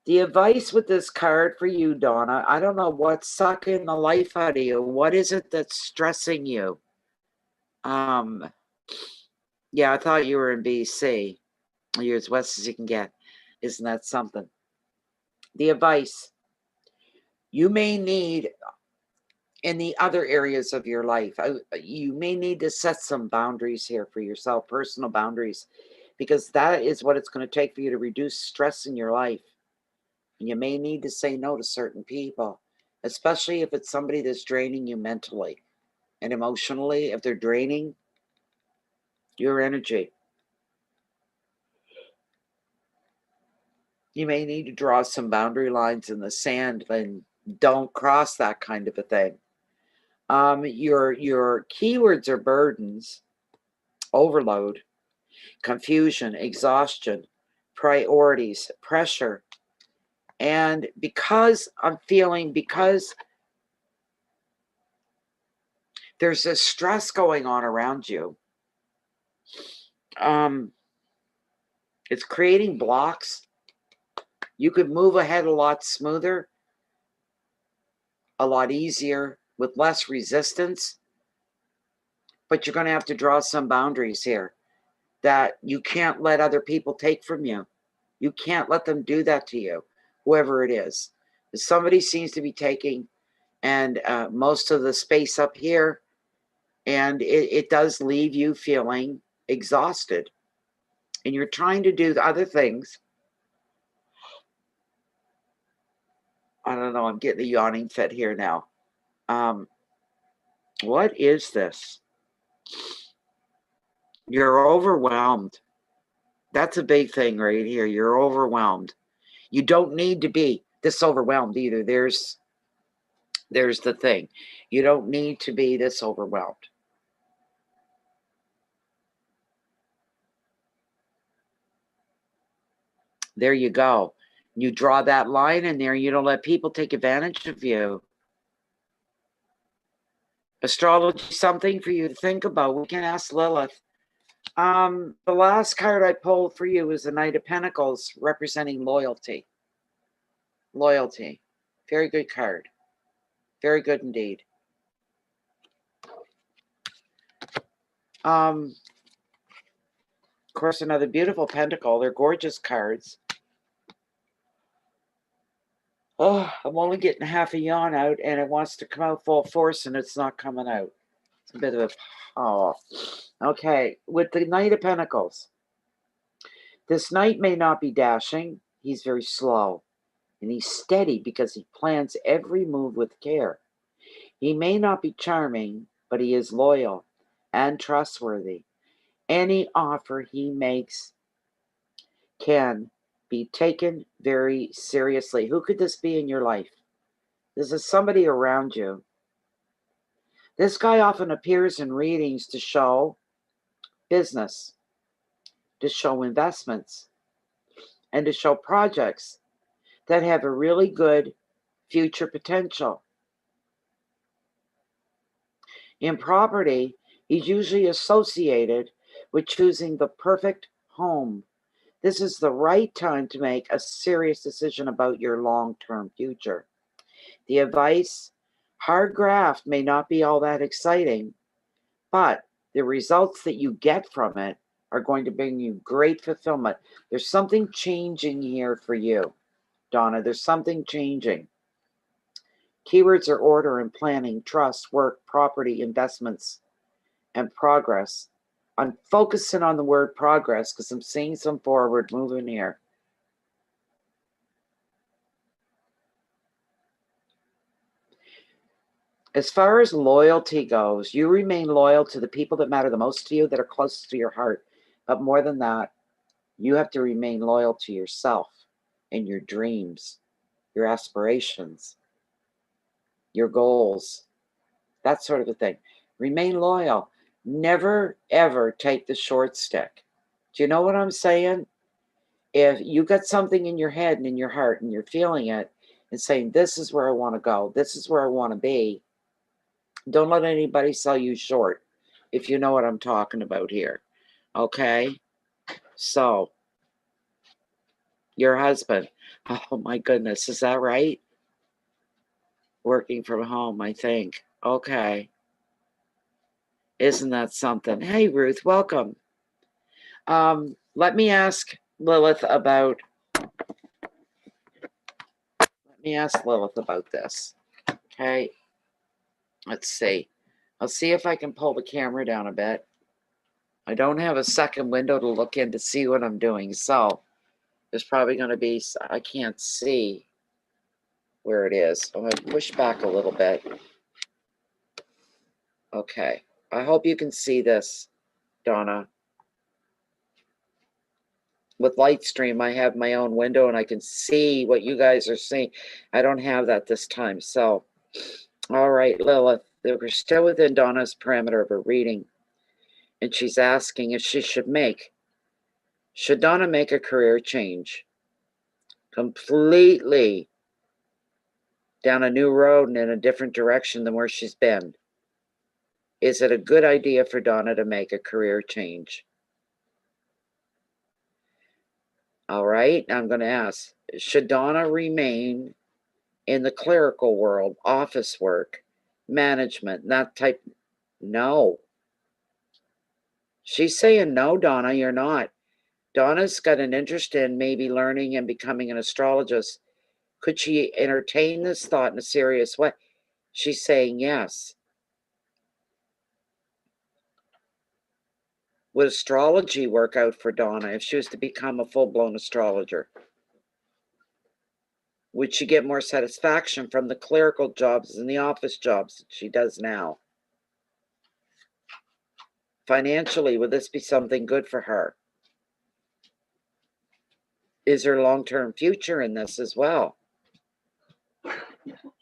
The advice with this card for you, Donna, I don't know what's sucking the life out of you. What is it that's stressing you? Yeah, I thought you were in BC. You're as west as you can get. Isn't that something? The advice you may need in the other areas of your life, you may need to set some boundaries here for yourself, personal boundaries, because that is what it's going to take for you to reduce stress in your life. And you may need to say no to certain people, especially if it's somebody that's draining you mentally and emotionally. If they're draining your energy, You may need to draw some boundary lines in the sand and don't cross that kind of a thing. Your keywords are burdens, overload, confusion, exhaustion, priorities, pressure. And because there's this stress going on around you, it's creating blocks. You could move ahead a lot smoother, a lot easier, with less resistance. But you're going to have to draw some boundaries here that you can't let other people take from you. You can't let them do that to you, whoever it is. Somebody seems to be taking and most of the space up here, and it does leave you feeling exhausted. And you're trying to do the other things. I don't know, I'm getting a yawning fit here now. What is this? You're overwhelmed. That's a big thing right here. You're overwhelmed. You don't need to be this overwhelmed either. There's the thing. You don't need to be this overwhelmed. There you go. You draw that line in there. You don't let people take advantage of you. Astrology, something for you to think about. We can ask Lilith. The last card I pulled for you is the Knight of Pentacles, representing loyalty. Loyalty. Very good card. Very good indeed. Of course, another beautiful pentacle. They're gorgeous cards. Oh, I'm only getting half a yawn out, and it wants to come out full force, and it's not coming out. It's a bit of a... Oh. Okay, with the Knight of Pentacles. This knight may not be dashing. He's very slow. And he's steady because he plans every move with care. He may not be charming, but he is loyal and trustworthy. Any offer he makes can be taken very seriously. Who could this be in your life? This is somebody around you. This guy often appears in readings to show business, to show investments, and to show projects that have a really good future potential. In property, he's usually associated with choosing the perfect home. This is the right time to make a serious decision about your long-term future. The advice, hard graft may not be all that exciting, but the results that you get from it are going to bring you great fulfillment. There's something changing here for you, Donna. There's something changing. Keywords are order and planning, trust, work, property, investments, and progress. I'm focusing on the word progress because I'm seeing some forward movement here. As far as loyalty goes, you remain loyal to the people that matter the most to you, that are closest to your heart. But more than that, you have to remain loyal to yourself and your dreams, your aspirations, your goals, that sort of a thing. Remain loyal. Never, ever take the short stick. Do you know what I'm saying? If you got something in your head and in your heart and you're feeling it and saying, this is where I want to go, this is where I want to be, don't let anybody sell you short, if you know what I'm talking about here. Okay? So, your husband. Oh my goodness, is that right? Working from home, I think. Okay. Isn't that something? Hey, Ruth, welcome. Let me ask Lilith about this. Okay. Let's see. I'll see if I can pull the camera down a bit. I don't have a second window to look in to see what I'm doing, so there's probably going to be, I can't see where it is. I'm going to push back a little bit. Okay. I hope you can see this, Donna. with Lightstream, I have my own window and I can see what you guys are seeing. I don't have that this time. So, all right, Lilith, we're still within Donna's parameter of her reading. And she's asking if should Donna make a career change? Completely down a new road and in a different direction than where she's been. Is it a good idea for Donna to make a career change? All right, I'm going to ask, should Donna remain in the clerical world, office work, management, that type? No. She's saying no, Donna, you're not. Donna's got an interest in maybe learning and becoming an astrologist. Could she entertain this thought in a serious way? She's saying yes. Would astrology work out for Donna if she was to become a full-blown astrologer? Would she get more satisfaction from the clerical jobs and the office jobs that she does now? Financially, would this be something good for her? Is there long-term future in this as well?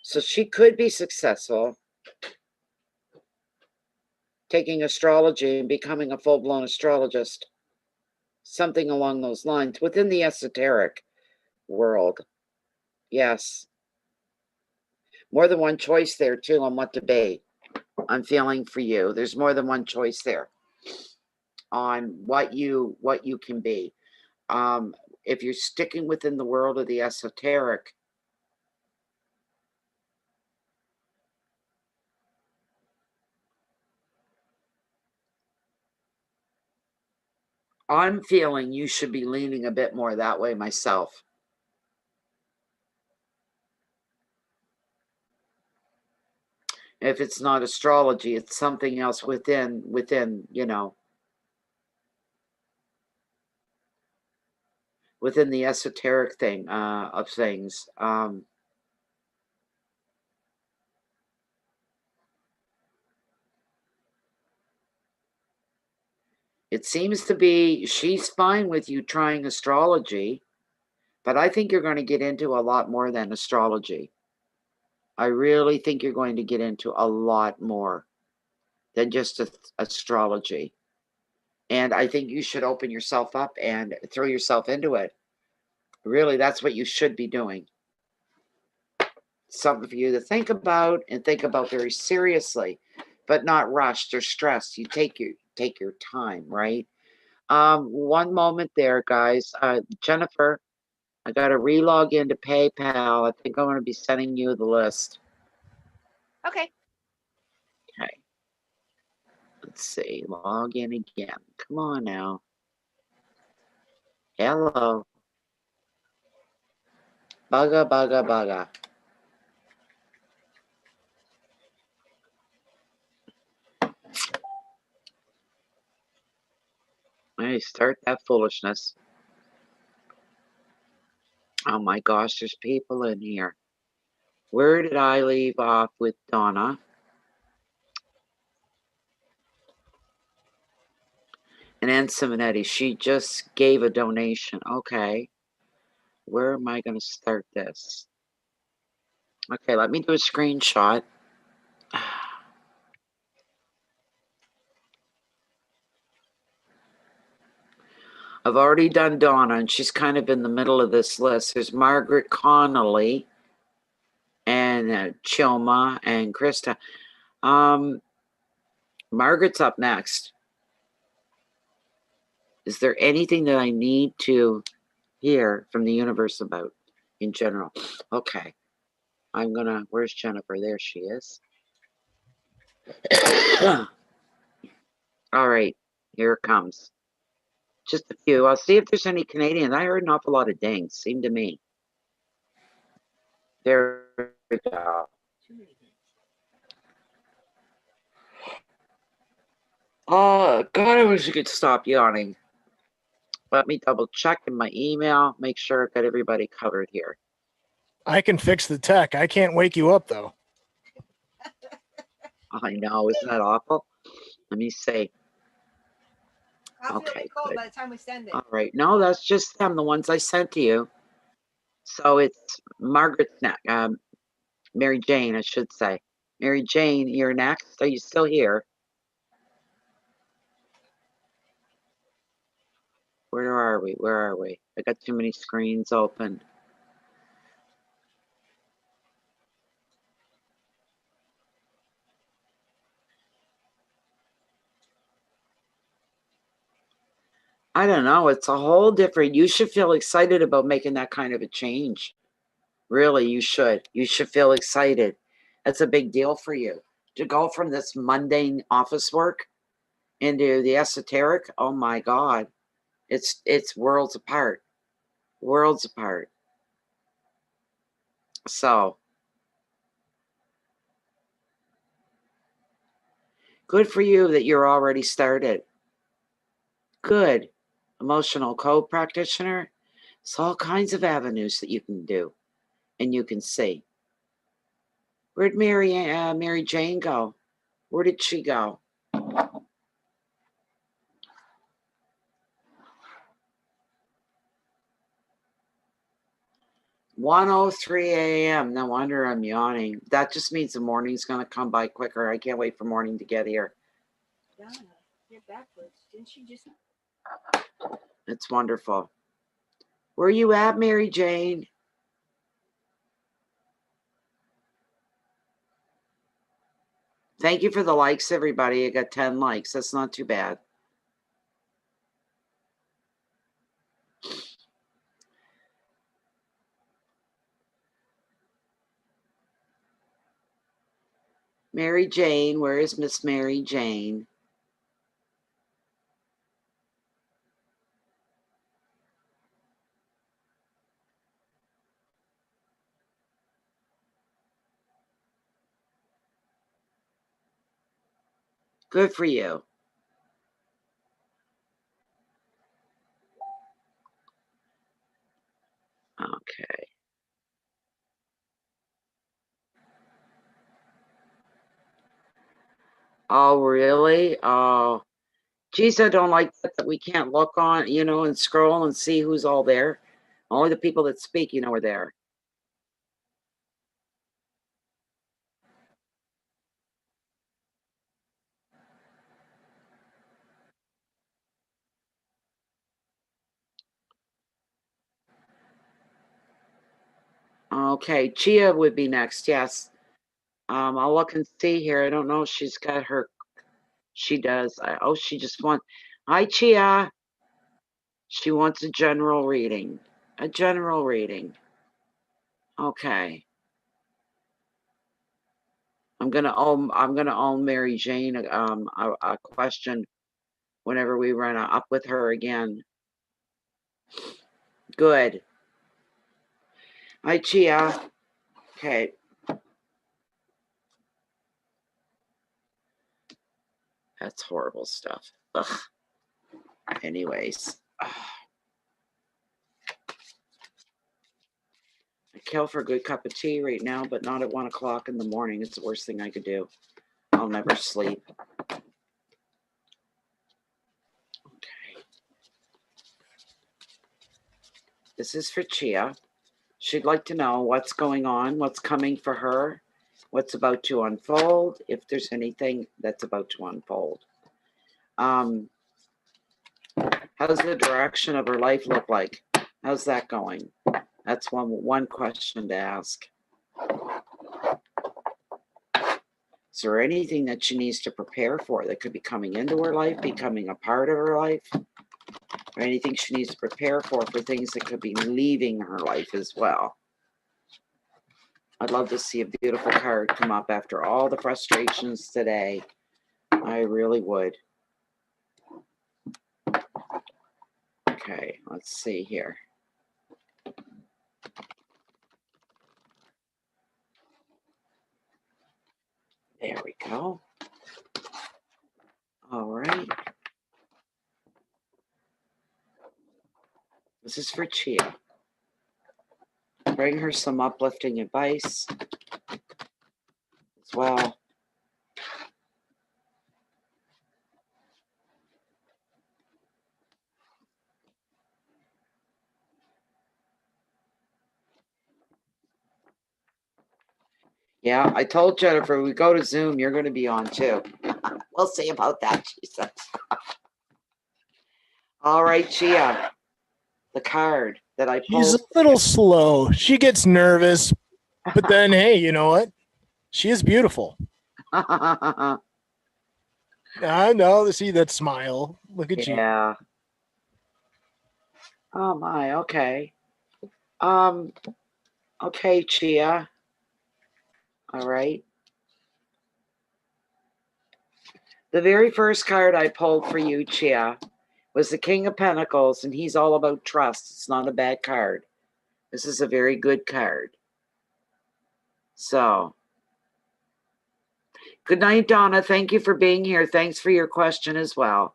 So she could be successful taking astrology and becoming a full-blown astrologist, something along those lines within the esoteric world. Yes. More than one choice there too on what to be. I'm feeling for you. There's more than one choice there on what you can be. If you're sticking within the world of the esoteric, I'm feeling you should be leaning a bit more that way myself. If it's not astrology, it's something else within, you know, within the esoteric thing of things. It seems to be she's fine with you trying astrology, but I think you're going to get into a lot more than astrology. I really think you're going to get into a lot more than just astrology. And I think you should open yourself up and throw yourself into it. Really, that's what you should be doing. Something for you to think about and think about very seriously, but not rushed or stressed. You take your time, right? One moment there, guys. Jennifer, I got to relog into PayPal. I think I'm going to be sending you the list. Okay. Okay. Let's see. Log in again. Come on now. Hello. Bugga, bugga, bugga. Hey, start that foolishness. Oh my gosh, there's people in here. Where did I leave off with Donna? And Ann Simonetti, she just gave a donation. Okay. Where am I going to start this? Okay, let me do a screenshot. I've already done Donna, and she's kind of in the middle of this list. There's Margaret Connolly and Chilma and Krista. Margaret's up next. Is there anything that I need to hear from the universe about in general? Okay. Where's Jennifer? There she is. All right, here it comes. Just a few. I'll see if there's any Canadians. I heard an awful lot of dings, seemed to me. There we go. Oh, God, I wish you could stop yawning. Let me double check in my email, make sure I've got everybody covered here. I can fix the tech. I can't wake you up, though. I know, isn't that awful? Let me see. Hopefully it'll be cold good. by the time we send it. All right. No, that's just them, the ones I sent to you. So it's Margaret's next. Mary Jane, I should say. Mary Jane, you're next. Are you still here? Where are we? Where are we? I got too many screens open. I don't know. It's a whole different. You should feel excited about making that kind of a change. Really, you should. You should feel excited. That's a big deal for you. To go from this mundane office work into the esoteric, oh my God. It's worlds apart. Worlds apart. So good for you that you're already started. Good. Emotional code practitioner. It's all kinds of avenues that you can do and you can see. Where'd Mary Jane go? Where did she go? 1:03 a.m. No wonder I'm yawning. That just means the morning's going to come by quicker. I can't wait for morning to get here. Donna, you're backwards. Didn't she just... It's wonderful. Where you at, Mary Jane? Thank you for the likes, everybody. I got 10 likes. That's not too bad. Mary Jane, where is Miss Mary Jane? Good for you. Okay. Oh, really? Oh, geez, I don't like that we can't look on, and scroll and see who's all there. Only the people that speak, are there. Okay, Chia would be next. Yes. I'll look and see here. I don't know if she's got her. She does. She just wants. Hi, Chia. She wants a general reading. A general reading. Okay. I'm gonna own Mary Jane a question whenever we run up with her again. Good. Hi, Chia. Okay. That's horrible stuff. Ugh. Anyways. I kill for a good cup of tea right now, but not at 1 o'clock in the morning. It's the worst thing I could do. I'll never sleep. Okay. This is for Chia. She'd like to know what's going on, what's coming for her, what's about to unfold, if there's anything that's about to unfold. How's the direction of her life look like? How's that going? That's one question to ask. Is there anything that she needs to prepare for that could be coming into her life, becoming a part of her life? Or anything she needs to prepare for things that could be leaving her life as well? I'd love to see a beautiful card come up after all the frustrations today. I really would. Okay, let's see here. There we go. All right. This is for Chia. Bring her some uplifting advice as well. Yeah, I told Jennifer, we go to Zoom, you're going to be on too. We'll see about that, she says. All right, Chia, the card that I She's a pulled. little slow. She gets nervous, but then, hey, you know what? She is beautiful. I know. See that smile. Look at you. Yeah. Oh my, okay. Okay, Chia. All right. The very first card I pulled for you, Chia, was the King of Pentacles, and he's all about trust. It's not a bad card. This is a very good card. So, good night, Donna. Thank you for being here. Thanks for your question as well.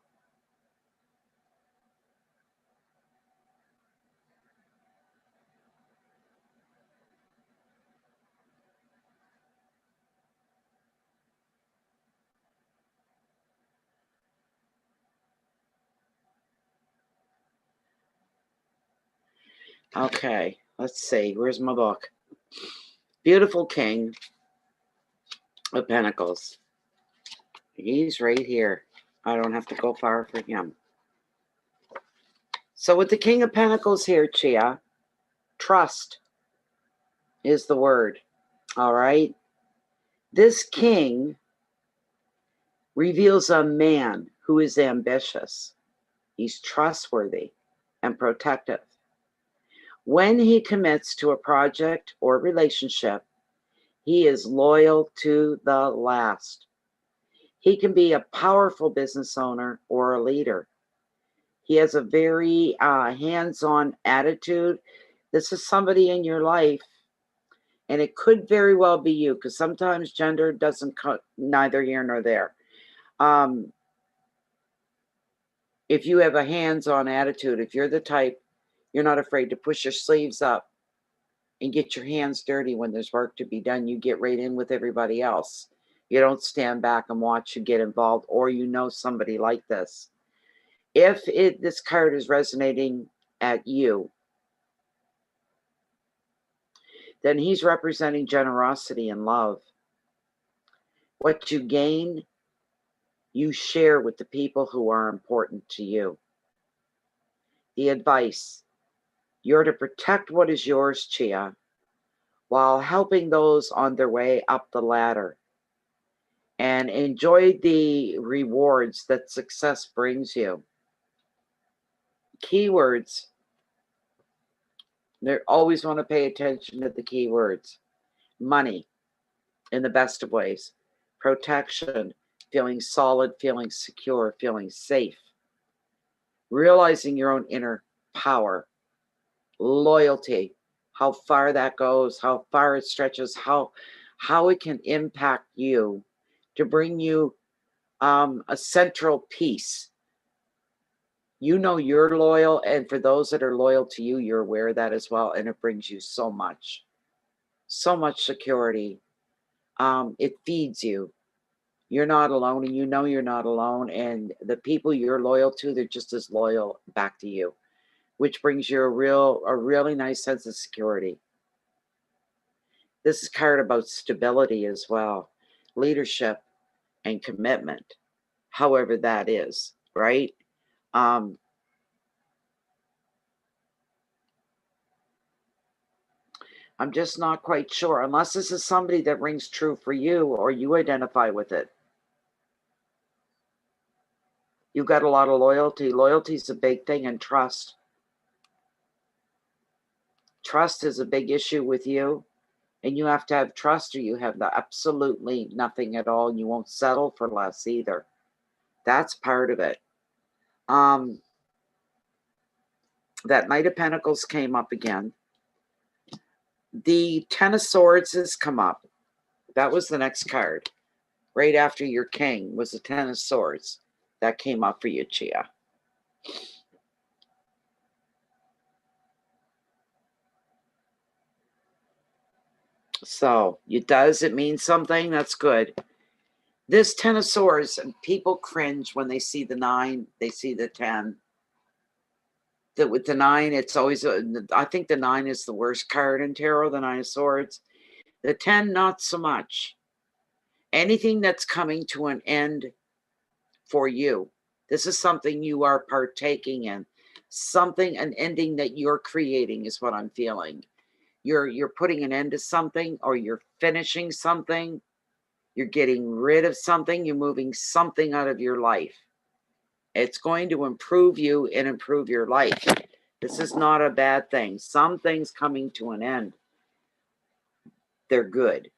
Okay, let's see. Where's my book? Beautiful King of Pentacles. He's right here. I don't have to go far for him. So with the King of Pentacles here, Chia, trust is the word. All right. This king reveals a man who is ambitious. He's trustworthy and protective. When he commits to a project or relationship, he is loyal to the last. He can be a powerful business owner or a leader. He has a very hands-on attitude. This is somebody in your life, and it could very well be you, because sometimes gender doesn't cut neither here nor there. If you have a hands-on attitude, if you're the type, you're not afraid to push your sleeves up and get your hands dirty when there's work to be done. You get right in with everybody else. You don't stand back and watch you get involved, or you know somebody like this. If this card is resonating at you, then he's representing generosity and love. What you gain, you share with the people who are important to you. The advice, you're to protect what is yours, Chia, while helping those on their way up the ladder, and enjoy the rewards that success brings you. Keywords, they always want to pay attention to the keywords. Money, in the best of ways. Protection, feeling solid, feeling secure, feeling safe. Realizing your own inner power. Loyalty, how far that goes, how far it stretches, how it can impact you to bring you a central peace. You know you're loyal, and for those that are loyal to you, you're aware of that as well, and it brings you so much security. It feeds you. You're not alone, and you know you're not alone, and the people you're loyal to, they're just as loyal back to you, which brings you a really nice sense of security. This is a card about stability as well, leadership and commitment, however that is, right? I'm just not quite sure, unless this is somebody that rings true for you or you identify with it. You've got a lot of loyalty. Loyalty is a big thing, and trust. Trust is a big issue with you, and you have to have trust, or you have absolutely nothing at all, and you won't settle for less either. That's part of it. That Knight of Pentacles came up again. The Ten of Swords has come up. That was the next card. Right after your King was the Ten of Swords. That came up for you, Chia. So, does it mean something? That's good. This Ten of Swords, people cringe when they see the 9, they see the 10. That with the 9, it's always, I think the 9 is the worst card in tarot, the 9 of Swords. The 10, not so much. Anything that's coming to an end for you. This is something you are partaking in. Something, an ending that you're creating is what I'm feeling. You're putting an end to something, or you're finishing something. You're getting rid of something. You're moving something out of your life. It's going to improve you and improve your life. This is not a bad thing. Some things coming to an end, they're good.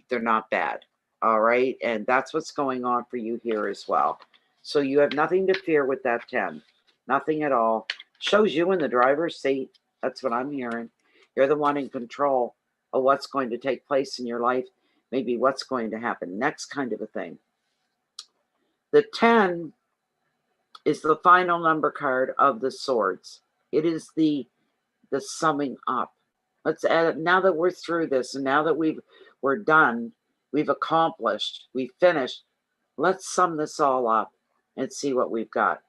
They're not bad. All right. And that's what's going on for you here as well. So you have nothing to fear with that 10. Nothing at all. Shows you in the driver's seat. That's what I'm hearing. You're the one in control of what's going to take place in your life. Maybe what's going to happen next, kind of a thing. The 10 is the final number card of the swords. It is the summing up. Let's add, now that we're through this, and now that we're done, we've accomplished, we've finished, let's sum this all up and see what we've got.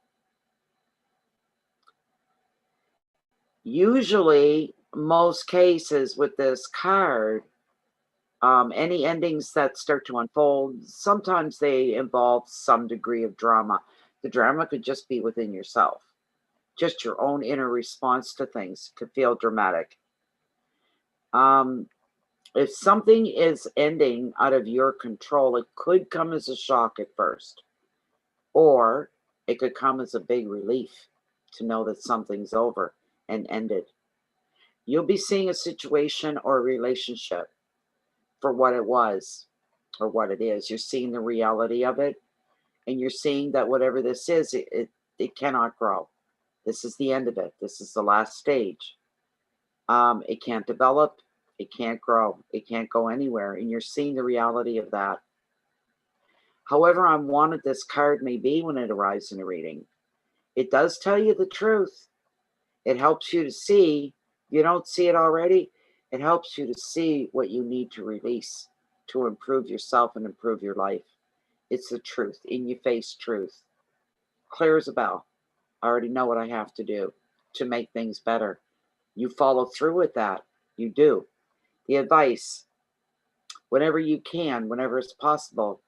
Usually, most cases with this card, any endings that start to unfold, sometimes they involve some degree of drama. The drama could just be within yourself. Just your own inner response to things could feel dramatic. If something is ending out of your control, it could come as a shock at first, or it could come as a big relief to know that something's over and ended. You'll be seeing a situation or a relationship for what it was or what it is. You're seeing the reality of it, and you're seeing that whatever this is, it cannot grow. This is the end of it. This is the last stage. It can't develop. It can't grow. It can't go anywhere. And you're seeing the reality of that. However unwanted this card may be when it arrives in a reading, it does tell you the truth. It helps you to see. If you don't see it already, it helps you to see what you need to release to improve yourself and improve your life. It's the truth, in your face truth. Clear as a bell. I already know what I have to do to make things better. You follow through with that. You do. The advice, whenever you can, whenever it's possible,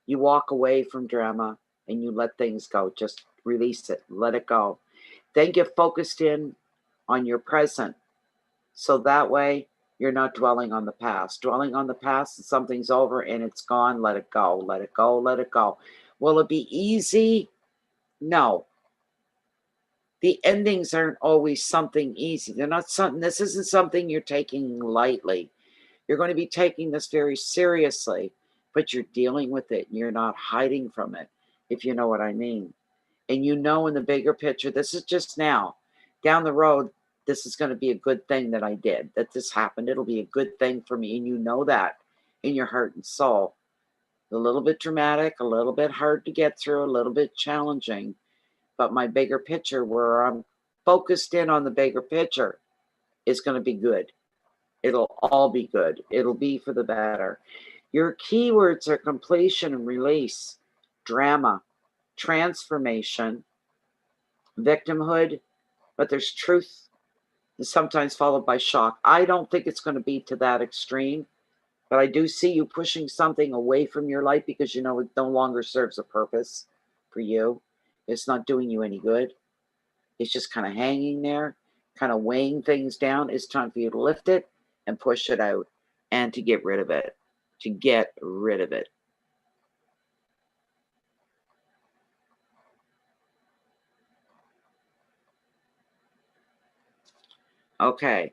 you walk away from drama and you let things go. Just release it. Let it go. Then get focused in on your present. So that way you're not dwelling on the past. Dwelling on the past, something's over and it's gone. Let it go. Let it go. Let it go. Will it be easy? No. The endings aren't always something easy. They're not something, this isn't something you're taking lightly. You're going to be taking this very seriously, but you're dealing with it. And you're not hiding from it, if you know what I mean. And you know in the bigger picture, this is just now. Down the road, this is going to be a good thing that I did, that this happened. It'll be a good thing for me. And you know that in your heart and soul. A little bit dramatic, a little bit hard to get through, a little bit challenging. But my bigger picture, where I'm focused in on the bigger picture, is going to be good. It'll all be good. It'll be for the better. Your keywords are completion and release, drama, transformation, victimhood, but there's truth, and sometimes followed by shock. I don't think it's going to be to that extreme, but I do see you pushing something away from your life because you know it no longer serves a purpose for you. It's not doing you any good. It's just kind of hanging there, kind of weighing things down. It's time for you to lift it and push it out and to get rid of it. To get rid of it. Okay.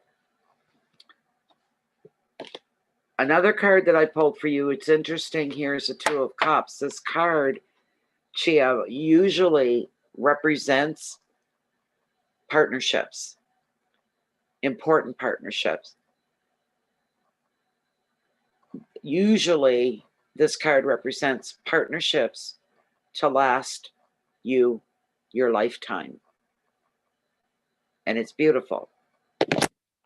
Another card that I pulled for you, it's interesting here, is the Two of Cups. This card, Chia, usually represents partnerships, important partnerships. Usually, this card represents partnerships to last you your lifetime. And it's beautiful.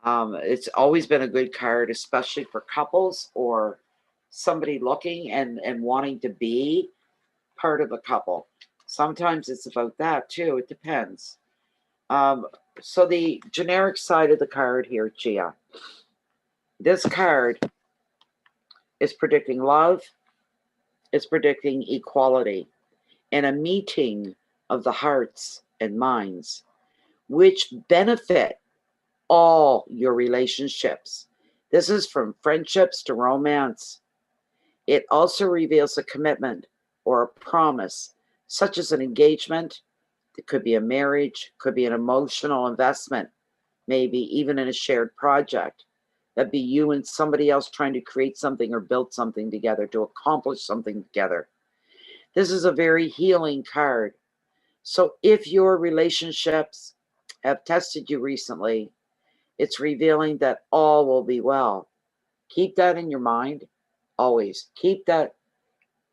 It's always been a good card, especially for couples or somebody looking and wanting to be part of a couple. Sometimes it's about that too. It depends. So the generic side of the card here, Chia. This card It's predicting love. It's predicting equality and a meeting of the hearts and minds, which benefit all your relationships. This is from friendships to romance. It also reveals a commitment or a promise, such as an engagement. It could be a marriage, could be an emotional investment, maybe even in a shared project. That'd be you and somebody else trying to create something or build something together, to accomplish something together. This is a very healing card. So if your relationships have tested you recently, it's revealing that all will be well. Keep that in your mind, always. Keep that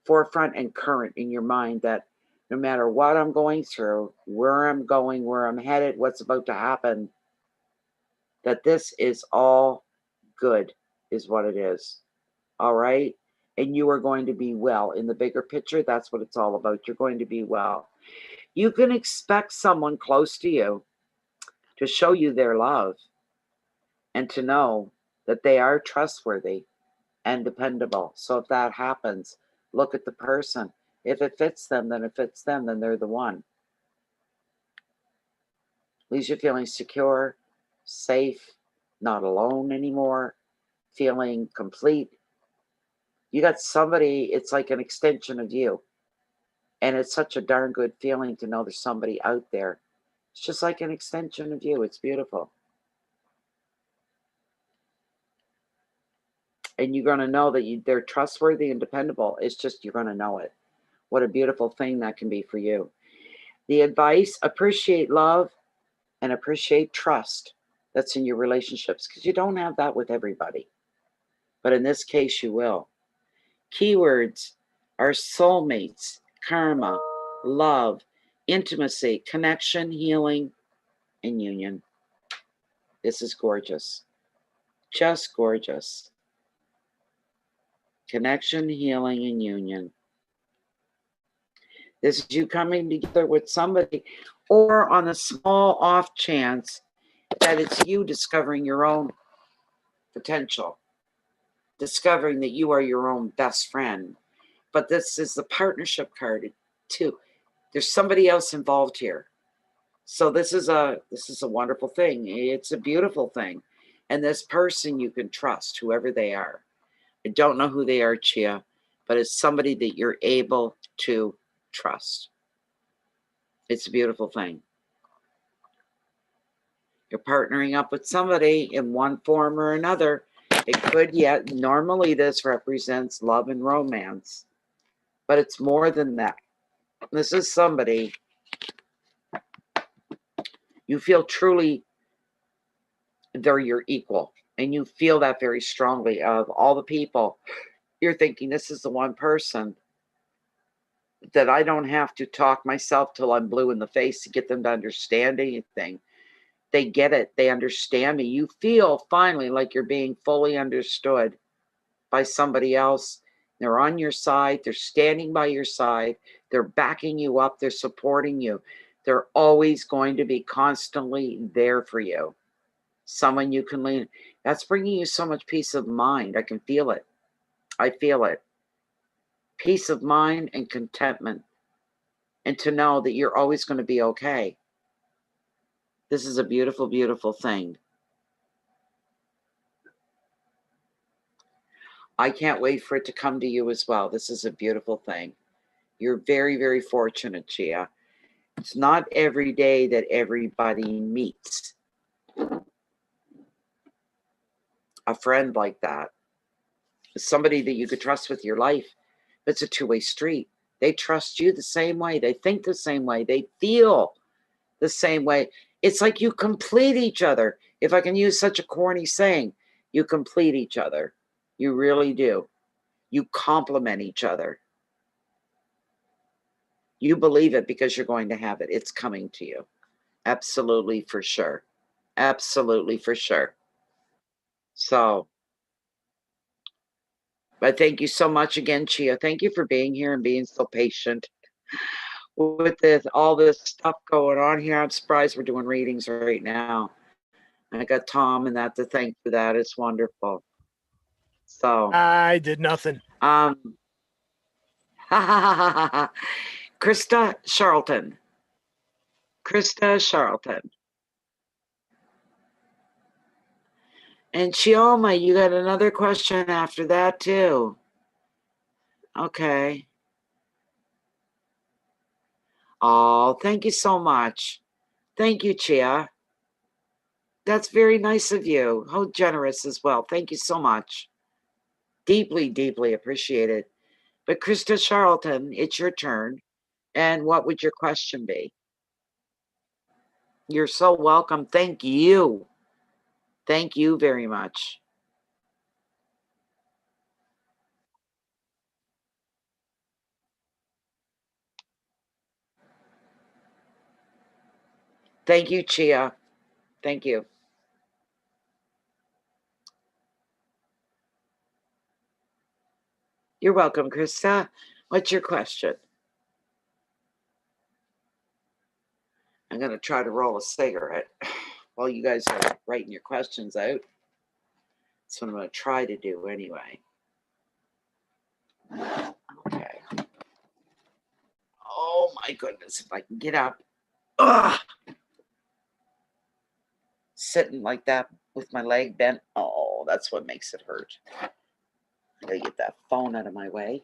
forefront and current in your mind, that no matter what I'm going through, where I'm going, where I'm headed, what's about to happen, that this is all good, is what it is. All right? And you are going to be well. In the bigger picture, that's what it's all about. You're going to be well. You can expect someone close to you to show you their love and to know that they are trustworthy and dependable. So if that happens, look at the person. If it fits them, then it fits them, then they're the one. Leaves you feeling secure, safe, not alone anymore, feeling complete. You got somebody, it's like an extension of you. And it's such a darn good feeling to know there's somebody out there. It's just like an extension of you. It's beautiful. And you're going to know that they're trustworthy and dependable. It's just, you're going to know it. What a beautiful thing that can be for you. The advice: appreciate love and appreciate trust that's in your relationships, because you don't have that with everybody. But in this case, you will. Keywords are soulmates, karma, love, intimacy, connection, healing, and union. This is gorgeous. Just gorgeous. Connection, healing, and union. This is you coming together with somebody, or on a small off chance that it's you discovering your own potential, discovering that you are your own best friend. But this is the partnership card too. There's somebody else involved here. So this is a wonderful thing. It's a beautiful thing. And this person you can trust, whoever they are. I don't know who they are, Chia, but it's somebody that you're able to trust. It's a beautiful thing. You're partnering up with somebody in one form or another. It could, yet normally this represents love and romance, but it's more than that. This is somebody you feel truly they're your equal, and you feel that very strongly. Of all the people, you're thinking, this is the one person that I don't have to talk myself till I'm blue in the face to get them to understand anything. They get it. They understand me. You feel finally like you're being fully understood by somebody else. They're on your side. They're standing by your side. They're backing you up. They're supporting you. They're always going to be constantly there for you. Someone you can lean. That's bringing you so much peace of mind. I can feel it. I feel it. Peace of mind and contentment. And to know that you're always going to be okay. This is a beautiful, beautiful thing. I can't wait for it to come to you as well. This is a beautiful thing. You're very, very fortunate, Chia. It's not every day that everybody meets a friend like that. Somebody that you could trust with your life. It's a two-way street. They trust you the same way. They think the same way. They feel the same way. It's like you complete each other. If I can use such a corny saying, you complete each other. You really do. You complement each other. You believe it because you're going to have it. It's coming to you. Absolutely, for sure. Absolutely, for sure. So, but thank you so much again, Chia. Thank you for being here and being so patient with all this stuff going on here. I'm surprised we're doing readings right now. I got Tom and that to thank for that. It's wonderful. So I did nothing. Krista Charlton. And Chioma, you got another question after that too. Okay. Oh, thank you so much. Thank you, Chia. That's very nice of you. How generous as well. Thank you so much. Deeply, deeply appreciated. But Krista Charlton, it's your turn. And what would your question be? You're so welcome. Thank you. Thank you very much. Thank you, Chia. Thank you. You're welcome, Krista. What's your question? I'm going to try to roll a cigarette while you guys are writing your questions out. That's what I'm going to try to do anyway. Okay. Oh my goodness, if I can get up. Ugh. Sitting like that with my leg bent. Oh, that's what makes it hurt. I gotta get that phone out of my way.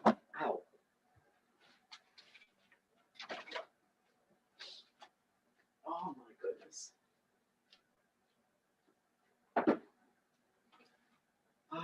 Ow. Oh my goodness. Oh.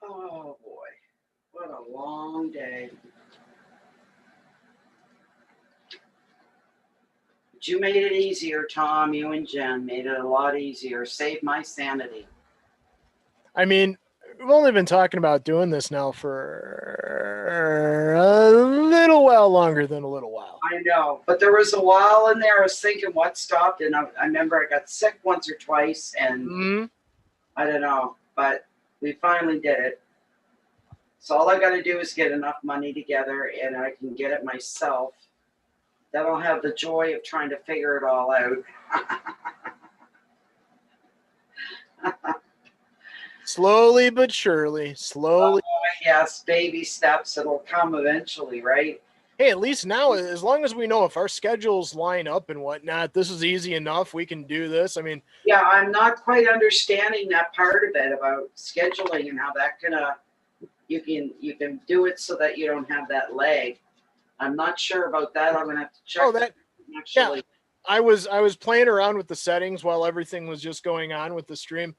Oh boy, what a long day. But you made it easier, Tom. You and Jen made it a lot easier. Saved my sanity. I mean, we've only been talking about doing this now for a little while longer than a little while. I know, but there was a while in there I was thinking what stopped, and I remember I got sick once or twice, and I don't know, but we finally did it. So all I got to do is get enough money together, and I can get it myself. Then I'll have the joy of trying to figure it all out. Slowly but surely, slowly. Oh, yes, baby steps. It'll come eventually, right? Hey, at least now, as long as we know if our schedules line up and whatnot, this is easy enough. We can do this. I mean, yeah, I'm not quite understanding that part of it about scheduling and how that you can do it so that you don't have that lag. I'm not sure about that. I'm gonna have to check. Oh, that actually. Yeah, I was playing around with the settings while everything was just going on with the stream,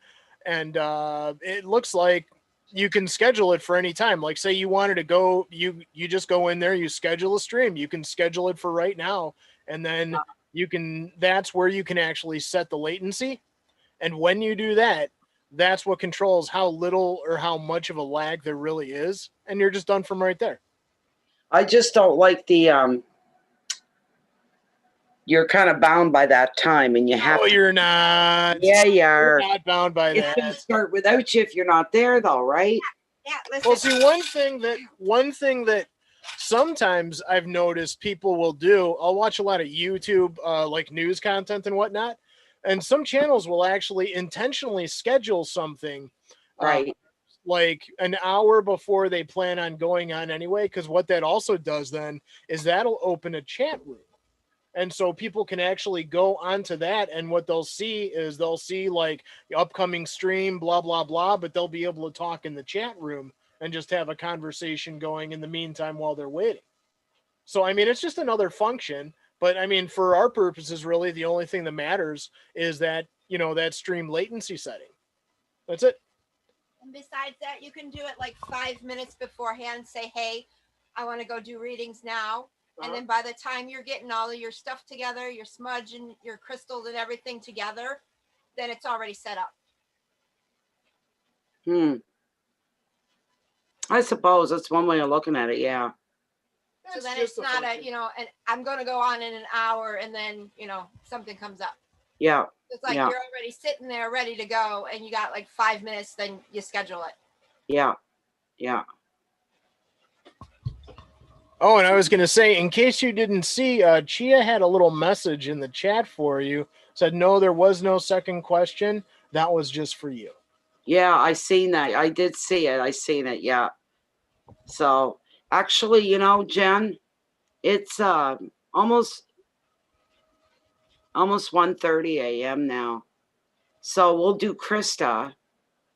and it looks like you can schedule it for any time. Like, say you wanted to go, you just go in there, you schedule a stream. You can schedule it for right now, and then you can. That's where you can actually set the latency, and when you do that, that's what controls how little or how much of a lag there really is, and you're just done from right there. I just don't like the you're kind of bound by that time, and you have. Oh, you're not. Yeah, you're not bound by that. It's gonna start without you if you're not there, though, right? Yeah. Listen. Well, see, one thing that sometimes I've noticed people will do. I'll watch a lot of YouTube, like news content and whatnot. And some channels will actually intentionally schedule something Right. like an hour before they plan on going on anyway, because what that also does then is that'll open a chat room. And so people can actually go onto that, and what they'll see is they'll see like the upcoming stream, blah, blah, blah, but they'll be able to talk in the chat room and just have a conversation going in the meantime while they're waiting. So, I mean, it's just another function, but I mean, for our purposes, really, the only thing that matters is that, you know, that stream latency setting. That's it. And besides that, you can do it like 5 minutes beforehand. Say, hey, I want to go do readings now. And then by the time you're getting all of your stuff together, your smudge and your crystals and everything together, then it's already set up. I suppose that's one way of looking at it. Yeah. So then it's not a, you know, and I'm going to go on in an hour and then, you know, something comes up. Yeah. It's like you're already sitting there ready to go and you got like 5 minutes, then you schedule it. Yeah. Yeah. Oh, and I was going to say, in case you didn't see, Chia had a little message in the chat for you. Said, no, there was no second question. That was just for you. Yeah, I seen that. I did see it. I seen it. Yeah. So actually, you know, Jen, it's almost 1:30 a.m. now. So we'll do Krista.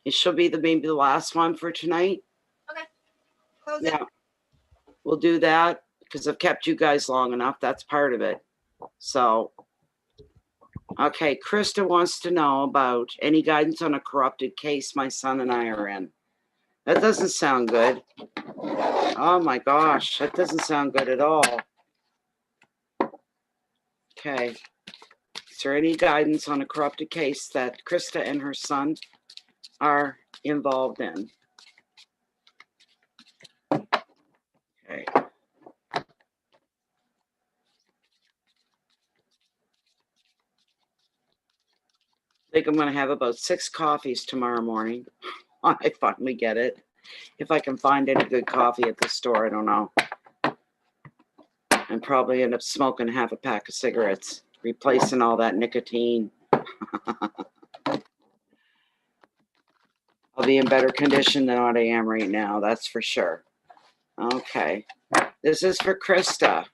It should be maybe the last one for tonight. Okay. Close Yeah. it. We'll do that because I've kept you guys long enough. That's part of it. So, okay, Krista wants to know about any guidance on a corrupted case my son and I are in. That doesn't sound good. Oh my gosh, that doesn't sound good at all. Okay. Is there any guidance on a corrupted case that Krista and her son are involved in? Okay. I think I'm going to have about 6 coffees tomorrow morning. I finally get it. If I can find any good coffee at the store, I don't know. And probably end up smoking half a pack of cigarettes, replacing all that nicotine. I'll be in better condition than what I am right now, that's for sure. Okay. This is for Krista.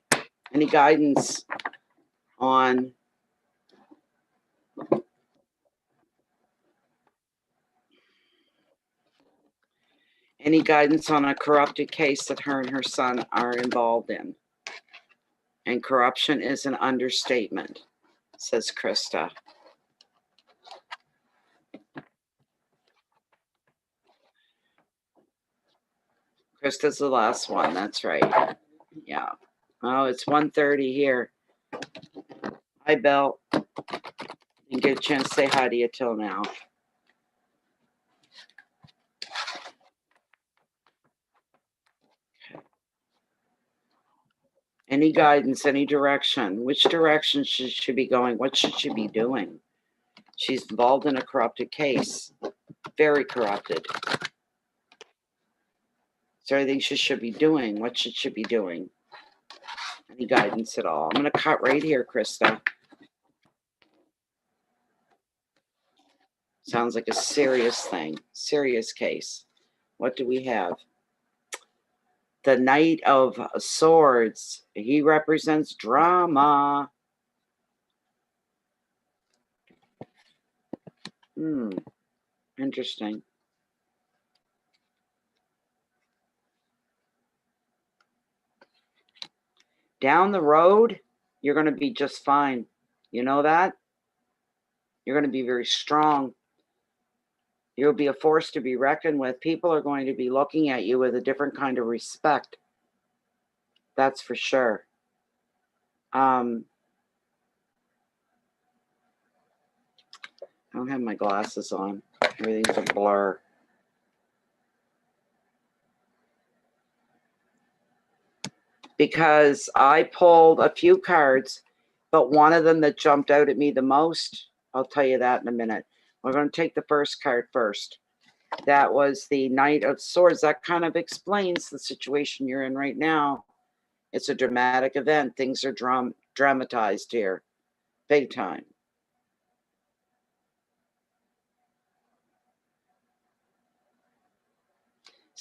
Any guidance on a corrupted case that her and her son are involved in? And corruption is an understatement, says Krista. Krista's the last one, that's right. Yeah. Oh, it's 1:30 here. Hi, Bill. Didn't get a chance to say hi to you till now. Any guidance, any direction? Which direction should she be going? What should she be doing? She's involved in a corrupted case. Very corrupted. Is there anything she should be doing? What should she be doing? Any guidance at all? I'm going to cut right here, Krista. Sounds like a serious thing. Serious case. What do we have? The Knight of Swords. He represents drama. Interesting. Down the road, you're going to be just fine. You know that? You're going to be very strong. You'll be a force to be reckoned with. People are going to be looking at you with a different kind of respect. That's for sure. I don't have my glasses on. Everything's a blur. Because I pulled a few cards, but one of them that jumped out at me the most, I'll tell you that in a minute. We're going to take the first card first. That was the Knight of Swords. That kind of explains the situation you're in right now. It's a dramatic event. Things are dramatized here. Big time.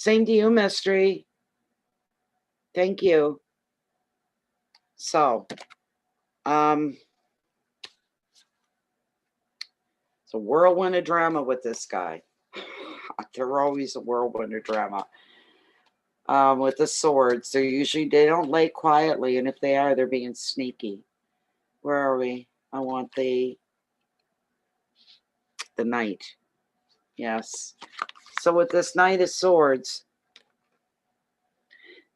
Same to you, Mystery. Thank you. So, it's a whirlwind of drama with this guy. They're always a whirlwind of drama. With the swords, they don't lay quietly, and if they are, they're being sneaky. Where are we? I want the knight. Yes. So with this Knight of Swords,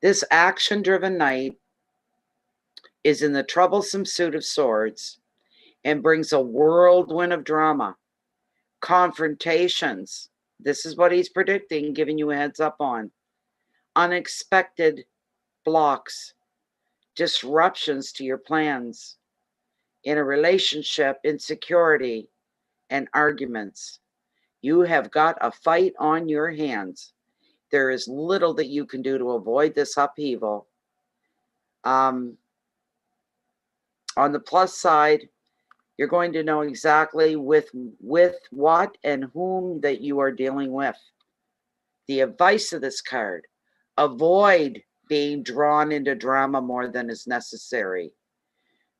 this action-driven knight is in the troublesome suit of swords and brings a whirlwind of drama, confrontations. This is what he's predicting, giving you a heads up on. Unexpected blocks, disruptions to your plans in a relationship, insecurity, and arguments. You have got a fight on your hands. There is little that you can do to avoid this upheaval. On the plus side, you're going to know exactly with what and whom that you are dealing with. The advice of this card: avoid being drawn into drama more than is necessary.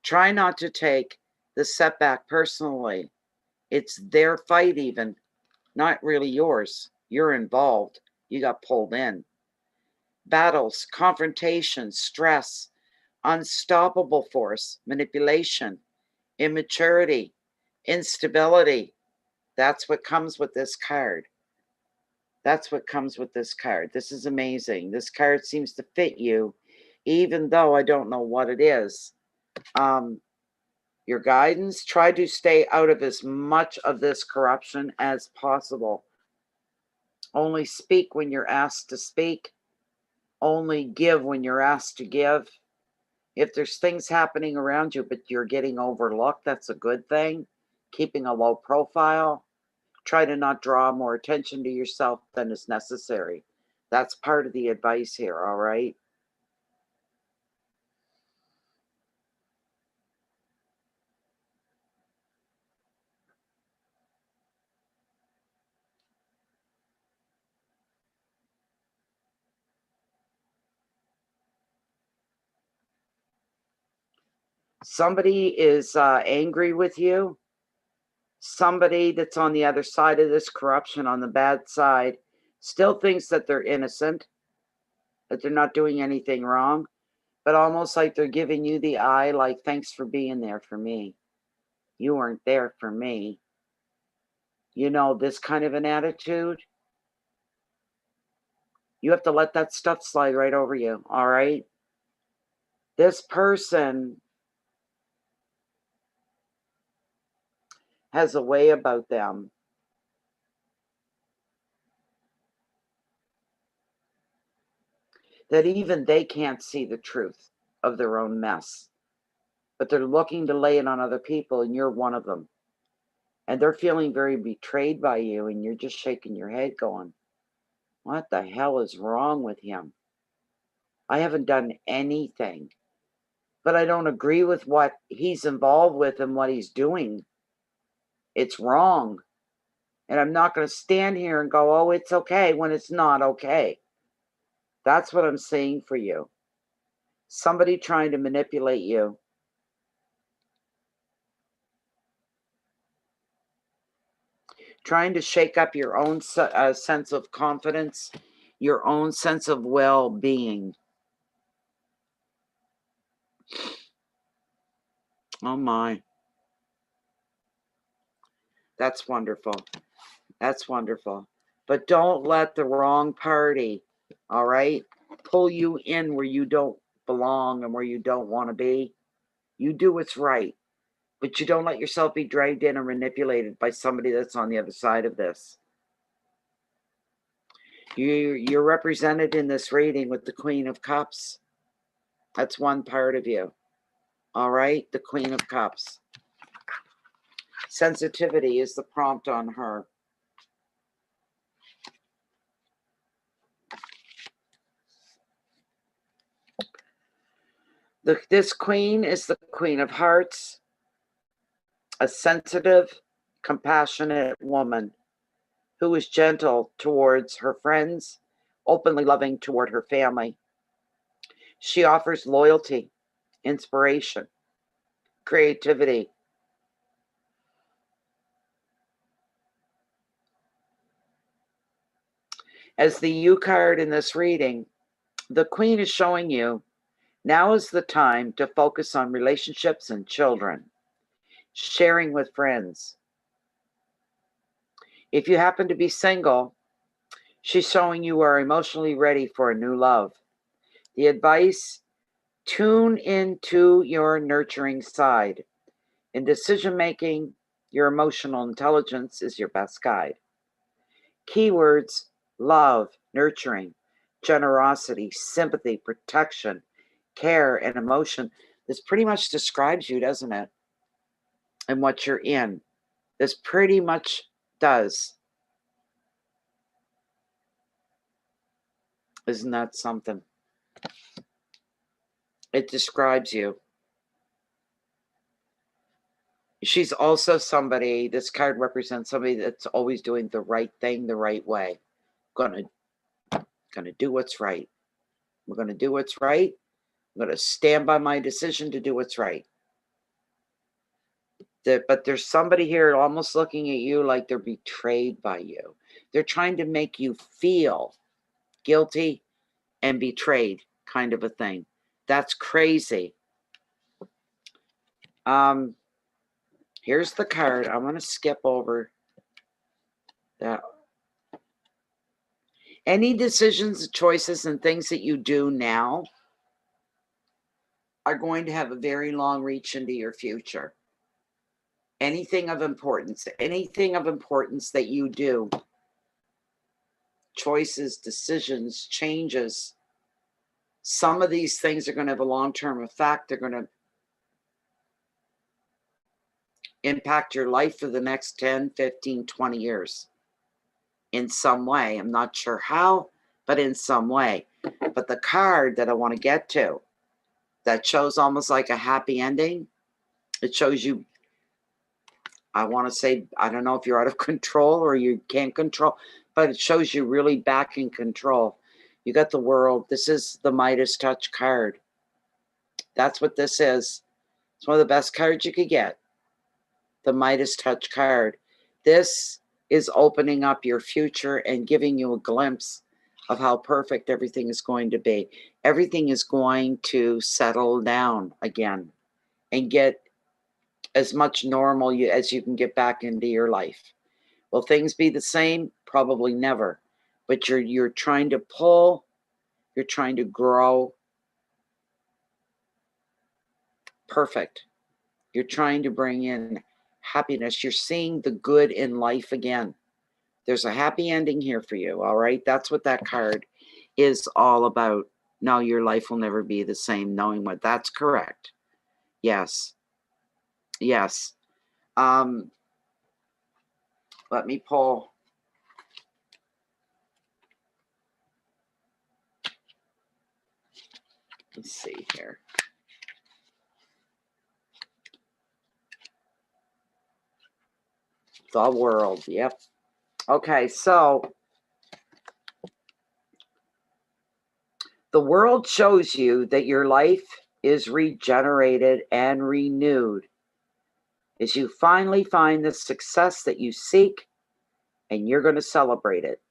Try not to take the setback personally. It's their fight even, not really yours. You're involved. You got pulled in. Battles, confrontations, stress, unstoppable force, manipulation, immaturity, instability. That's what comes with this card. That's what comes with this card. This is amazing. This card seems to fit you, even though I don't know what it is. Your guidance: try to stay out of as much of this corruption as possible. Only speak when you're asked to speak. Only give when you're asked to give. If there's things happening around you, but you're getting overlooked, that's a good thing. Keeping a low profile. Try to not draw more attention to yourself than is necessary. That's part of the advice here, all right? Somebody is angry with you. Somebody that's on the other side of this corruption, on the bad side, still thinks that they're innocent, that they're not doing anything wrong, but almost like they're giving you the eye, like, thanks for being there for me. You weren't there for me. You know, this kind of an attitude. You have to let that stuff slide right over you, all right? This person has a way about them that even they can't see the truth of their own mess, but they're looking to lay it on other people, and you're one of them. And they're feeling very betrayed by you, and you're just shaking your head going, what the hell is wrong with him? I haven't done anything, but I don't agree with what he's involved with and what he's doing. It's wrong. And I'm not going to stand here and go, oh, it's okay, when it's not okay. That's what I'm saying for you. Somebody trying to manipulate you. Trying to shake up your own sense of confidence, your own sense of well-being. Oh my. That's wonderful. That's wonderful. But don't let the wrong party, all right, pull you in where you don't belong and where you don't want to be. You do what's right, but you don't let yourself be dragged in or manipulated by somebody that's on the other side of this. You're represented in this reading with the Queen of Cups. That's one part of you. All right, the Queen of Cups. Sensitivity is the prompt on her. This queen is the Queen of Hearts, a sensitive, compassionate woman who is gentle towards her friends, openly loving toward her family. She offers loyalty, inspiration, creativity. As the U card in this reading, the Queen is showing you now is the time to focus on relationships and children, sharing with friends. If you happen to be single, she's showing you are emotionally ready for a new love. The advice, tune into your nurturing side. In decision making, your emotional intelligence is your best guide. Keywords, love, nurturing, generosity, sympathy, protection, care, and emotion. This pretty much describes you, doesn't it? And what you're in. This pretty much does. Isn't that something? It describes you. She's also somebody, this card represents somebody that's always doing the right thing the right way. Gonna do what's right. We're gonna do what's right. I'm gonna stand by my decision to do what's right. But there's somebody here almost looking at you like they're betrayed by you. They're trying to make you feel guilty and betrayed, kind of a thing. That's crazy. Here's the card. I'm going to skip over that. Any decisions, choices, and things that you do now are going to have a very long reach into your future. Anything of importance that you do, choices, decisions, changes, some of these things are going to have a long-term effect. They're going to impact your life for the next 10, 15, 20 years in some way. I'm not sure how, but in some way. But the card that I want to get to that shows almost like a happy ending, it shows you, I want to say, I don't know if you're out of control or you can't control, but it shows you really back in control. You got the World. This is the Midas Touch card. That's what this is. It's one of the best cards you could get. The Midas Touch card. This is opening up your future and giving you a glimpse of how perfect everything is going to be. Everything is going to settle down again and get as much normal as you can get back into your life. Will things be the same? Probably never. But you're trying to pull, you're trying to grow. Perfect. You're trying to bring in happiness. You're seeing the good in life again. There's a happy ending here for you, all right? That's what that card is all about. No, your life will never be the same, knowing what that's correct. Yes. Yes. Let me pull. Let's see here. The World. Yep. Okay, so the World shows you that your life is regenerated and renewed as you finally find the success that you seek, and you're going to celebrate it.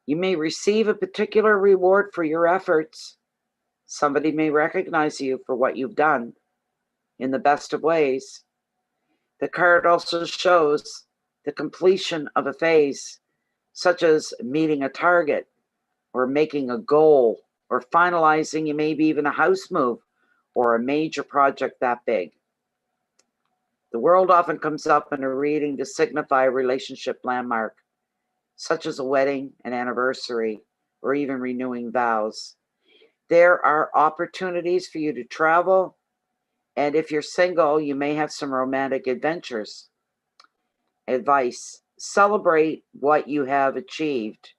You may receive a particular reward for your efforts. Somebody may recognize you for what you've done in the best of ways. The card also shows the completion of a phase, such as meeting a target or making a goal or finalizing maybe even a house move or a major project that big. The World often comes up in a reading to signify a relationship landmark, such as a wedding, an anniversary, or even renewing vows. There are opportunities for you to travel, and if you're single, you may have some romantic adventures. Advice: celebrate what you have achieved.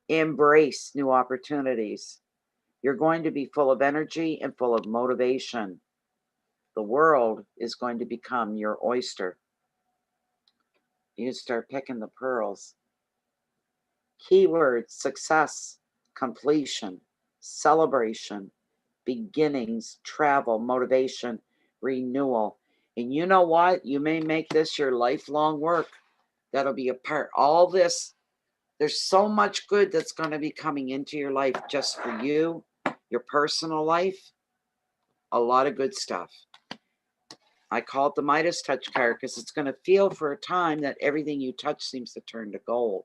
Embrace new opportunities. You're going to be full of energy and full of motivation. The world is going to become your oyster. You start picking the pearls. Keywords: success, completion, celebration, beginnings, travel, motivation, renewal. And you know what? You may make this your lifelong work. That'll be a part. All this, there's so much good that's going to be coming into your life just for you, your personal life. A lot of good stuff. I call it the Midas touch card because it's going to feel for a time that everything you touch seems to turn to gold.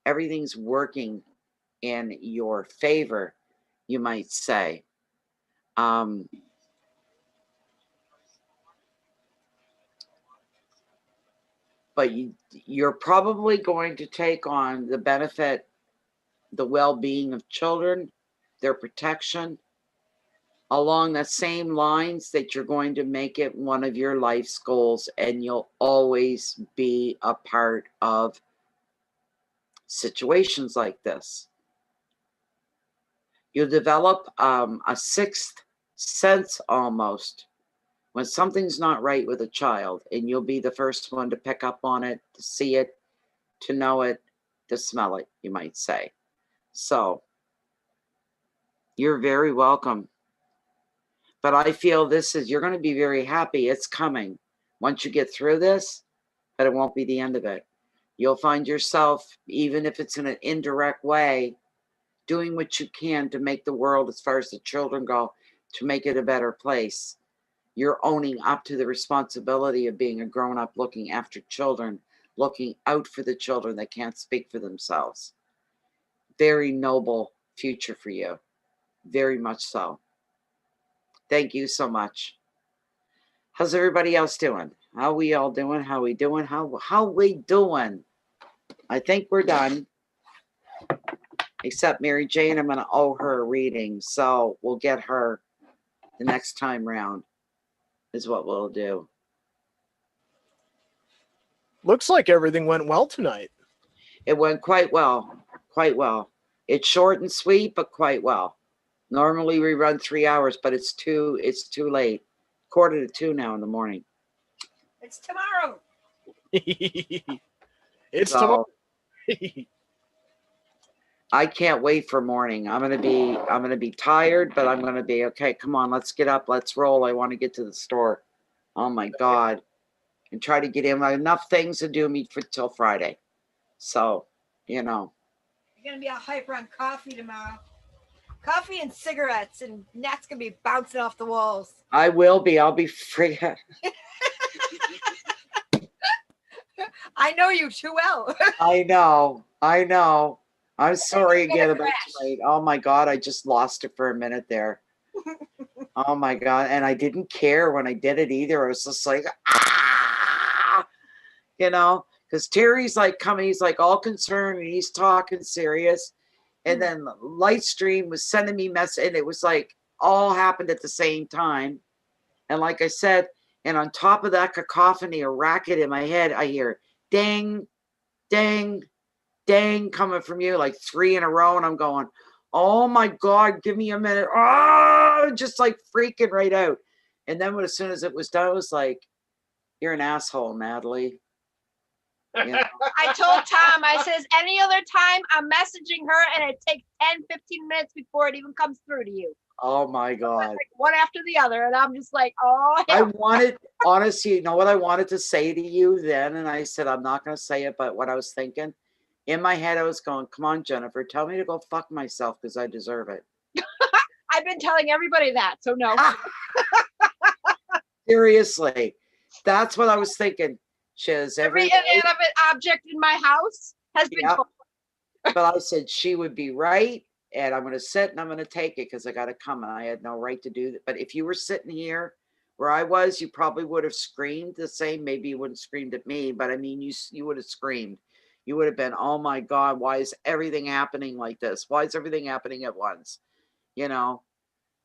Everything's working in your favor, you might say. But you're probably going to take on the benefit, the well-being of children, their protection, along the same lines that you're going to make it one of your life's goals, and you'll always be a part of situations like this. You'll develop a sixth sense almost when something's not right with a child, and you'll be the first one to pick up on it, to see it, to know it, to smell it, you might say. So you're very welcome. But I feel this is, you're going to be very happy. It's coming once you get through this, but it won't be the end of it. You'll find yourself, even if it's in an indirect way, doing what you can to make the world, as far as the children go, to make it a better place. You're owning up to the responsibility of being a grown-up, looking after children, looking out for the children that can't speak for themselves. Very noble future for you. Very much so. Thank you so much. How's everybody else doing? How we all doing? How we doing? How we doing? I think we're done. Except Mary Jane, I'm going to owe her a reading. So we'll get her the next time round is what we'll do. Looks like everything went well tonight. It went quite well. Quite well. It's short and sweet, but quite well. Normally we run 3 hours, but it's too late. 1:45 now in the morning. It's tomorrow. It's tomorrow. I can't wait for morning. I'm gonna be tired, but I'm gonna be okay. Come on, let's get up, let's roll. I want to get to the store. Oh my God. And try to get in. Enough things to do me for till Friday. So, you know. You're gonna be a hyper on coffee tomorrow. Coffee and cigarettes, and Nat's gonna be bouncing off the walls. I will be. I'll be free. I know you too well. I know. I'm sorry again about tonight. Oh my God, I just lost it for a minute there. Oh my God. And I didn't care when I did it either. I was just like, ah, you know, because Terry's like coming, he's like all concerned and he's talking serious. And then Lightstream was sending me messages, and it was like all happened at the same time. And like I said, and on top of that cacophony, a racket in my head, I hear ding, ding, ding coming from you, like 3 in a row. And I'm going, oh my God, give me a minute. Oh, just like freaking right out. And then as soon as it was done, I was like, you're an asshole, Natalie. You know? I told Tom, I says, any other time I'm messaging her and it takes 10, 15 minutes before it even comes through to you. Oh my God. Like one after the other. And I'm just like, oh. I wanted, honestly, you know what I wanted to say to you then? And I said, I'm not going to say it, but what I was thinking in my head, I was going, come on, Jennifer, tell me to go fuck myself because I deserve it. I've been telling everybody that, so no. Seriously. That's what I was thinking. Shiz, every inanimate object in my house has been told. But I said she would be right, and I'm going to sit and I'm going to take it because I got to come, and I had no right to do that. But if you were sitting here where I was, you probably would have screamed the same. Maybe you wouldn't screamed at me, but I mean, you would have screamed. You would have been, oh my God, why is everything happening like this? Why is everything happening at once? You know?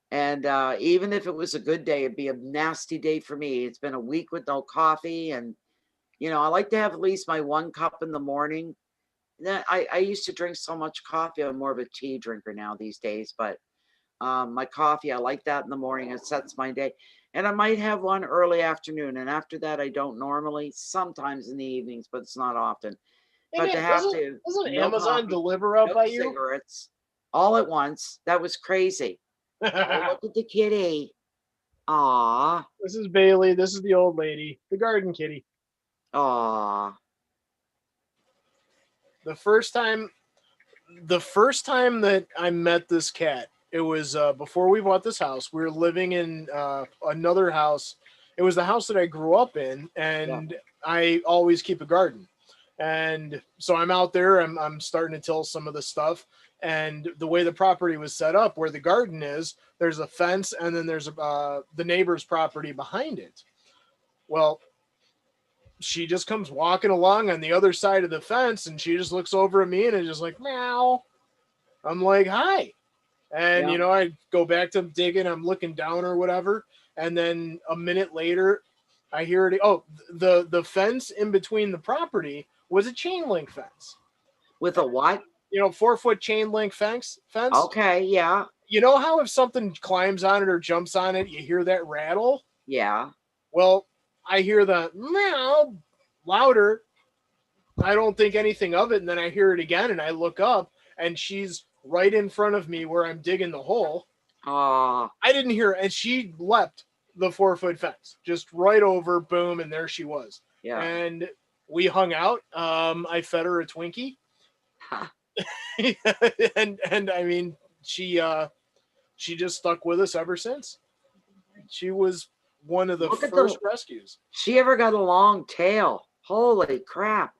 And even if it was a good day, it'd be a nasty day for me. It's been a week with no coffee, and you know, I like to have at least my 1 cup in the morning. I used to drink so much coffee. I'm more of a tea drinker now these days, but my coffee, I like that in the morning. It sets my day. And I might have one early afternoon. And after that, I don't normally, sometimes in the evenings, but it's not often. Yeah, but man, to have to doesn't no Amazon coffee, deliver out no by you? cigarettes, all at once. That was crazy. Oh, look at the kitty. Aw, This is Bailey. This is the old lady, the garden kitty. aw. The first time that I met this cat, it was before we bought this house. We were living in another house. It was the house that I grew up in, and I always keep a garden. And so I'm out there. I'm starting to till some of the stuff. And the way the property was set up, where the garden is, there's a fence, and then there's the neighbor's property behind it. Well, she just comes walking along on the other side of the fence, and she just looks over at me and is just like, meow. I'm like, hi. And, Yeah. I go back to digging. I'm looking down or whatever. And then a minute later, I hear it. Oh, the fence in between the property was a chain link fence. With a what? 4-foot chain link fence. Okay, yeah. You know how if something climbs on it or jumps on it, you hear that rattle? Yeah. Well, I hear the meow louder. I don't think anything of it. And then I hear it again and I look up and she's right in front of me where I'm digging the hole. Aw. I didn't hear it. And she leapt the 4-foot fence just right over, boom. And there she was. Yeah. And we hung out. I fed her a Twinkie. and I mean, she just stuck with us ever since. She was one of the first rescues. She ever got a long tail? Holy crap.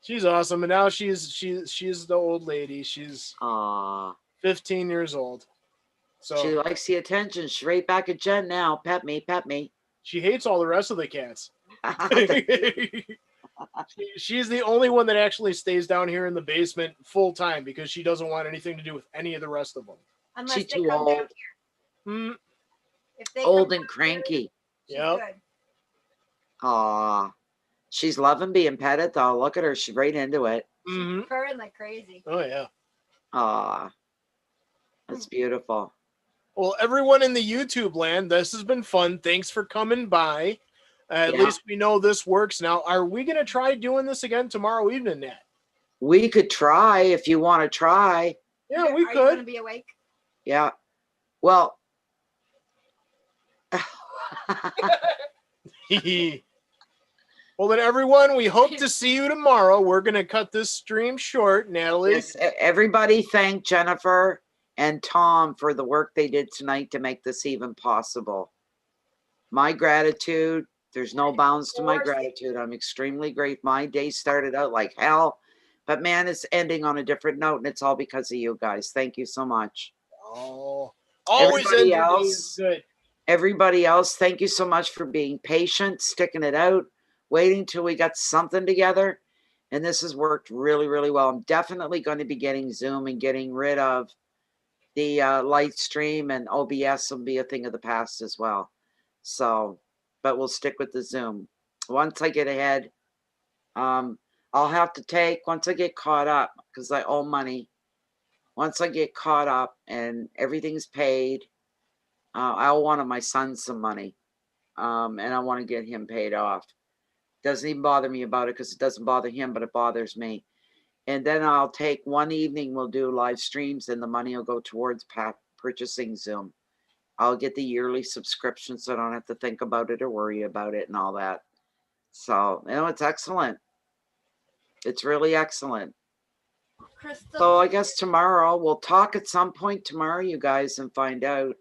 She's awesome. And now she's the old lady. She's 15 years old. So she likes the attention. She's right back at Jen now. Pet me, pet me. She hates all the rest of the cats. She's the only one that actually stays down here in the basement full time because she doesn't want anything to do with any of the rest of them. Unless She's they too come old. down here. If they Old come and down cranky. here, she's good. Aw. She's loving being petted though. Look at her. She's right into it. Mm-hmm. She's purring like crazy. Oh yeah. Aw. That's beautiful. Well, everyone in the YouTube land, this has been fun. Thanks for coming by. At least we know this works now. Are we going to try doing this again tomorrow evening, Nat? We could try if you want to try. Yeah, we could. Are you going to be awake? Yeah. Well. Well, then, everyone, we hope to see you tomorrow. We're going to cut this stream short, Natalie. Yes, everybody thank Jennifer and Tom for the work they did tonight to make this even possible. My gratitude, there's no bounds to my gratitude. I'm extremely grateful. My day started out like hell, but man, it's ending on a different note, and it's all because of you guys. Thank you so much. Oh, always everybody else, good. Everybody else, thank you so much for being patient, sticking it out, waiting till we got something together. And this has worked really, really well. I'm definitely going to be getting Zoom and getting rid of the light stream, and OBS will be a thing of the past as well. So, but we'll stick with the Zoom. Once I get ahead, I'll have to take, once I get caught up, because I owe money. Once I get caught up and everything's paid, I owe one of my sons some money. And I want to get him paid off. Doesn't even bother me about it because it doesn't bother him, but it bothers me. And then I'll take one evening, we'll do live streams, and the money will go towards purchasing Zoom. I'll get the yearly subscription so I don't have to think about it or worry about it and all that. So, it's excellent. It's really excellent. Crystal. So I guess tomorrow, we'll talk at some point tomorrow, you guys, and find out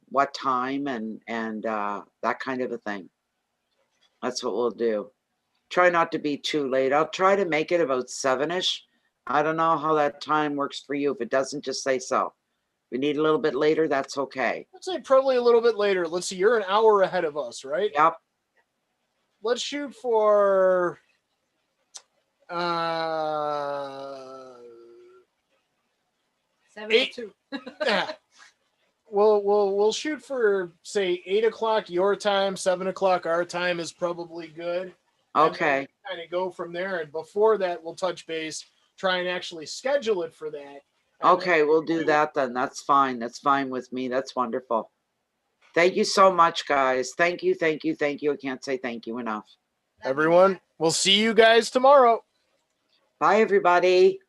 what time and that kind of a thing. That's what we'll do. Try not to be too late. I'll try to make it about 7-ish. I don't know how that time works for you. If it doesn't, just say so. If we need a little bit later, that's okay. I'd say probably a little bit later. Let's see, you're an hour ahead of us, right? Yep. Let's shoot for 7:02. Yeah. We'll shoot for say 8 o'clock your time, 7 o'clock our time is probably good. Okay. Kind of go from there, and before that, we'll touch base, try and actually schedule it for that. Okay, we'll do that then. That's fine. That's fine with me. That's wonderful. Thank you so much, guys. Thank you, thank you, thank you. I can't say thank you enough. Everyone, we'll see you guys tomorrow. Bye, everybody.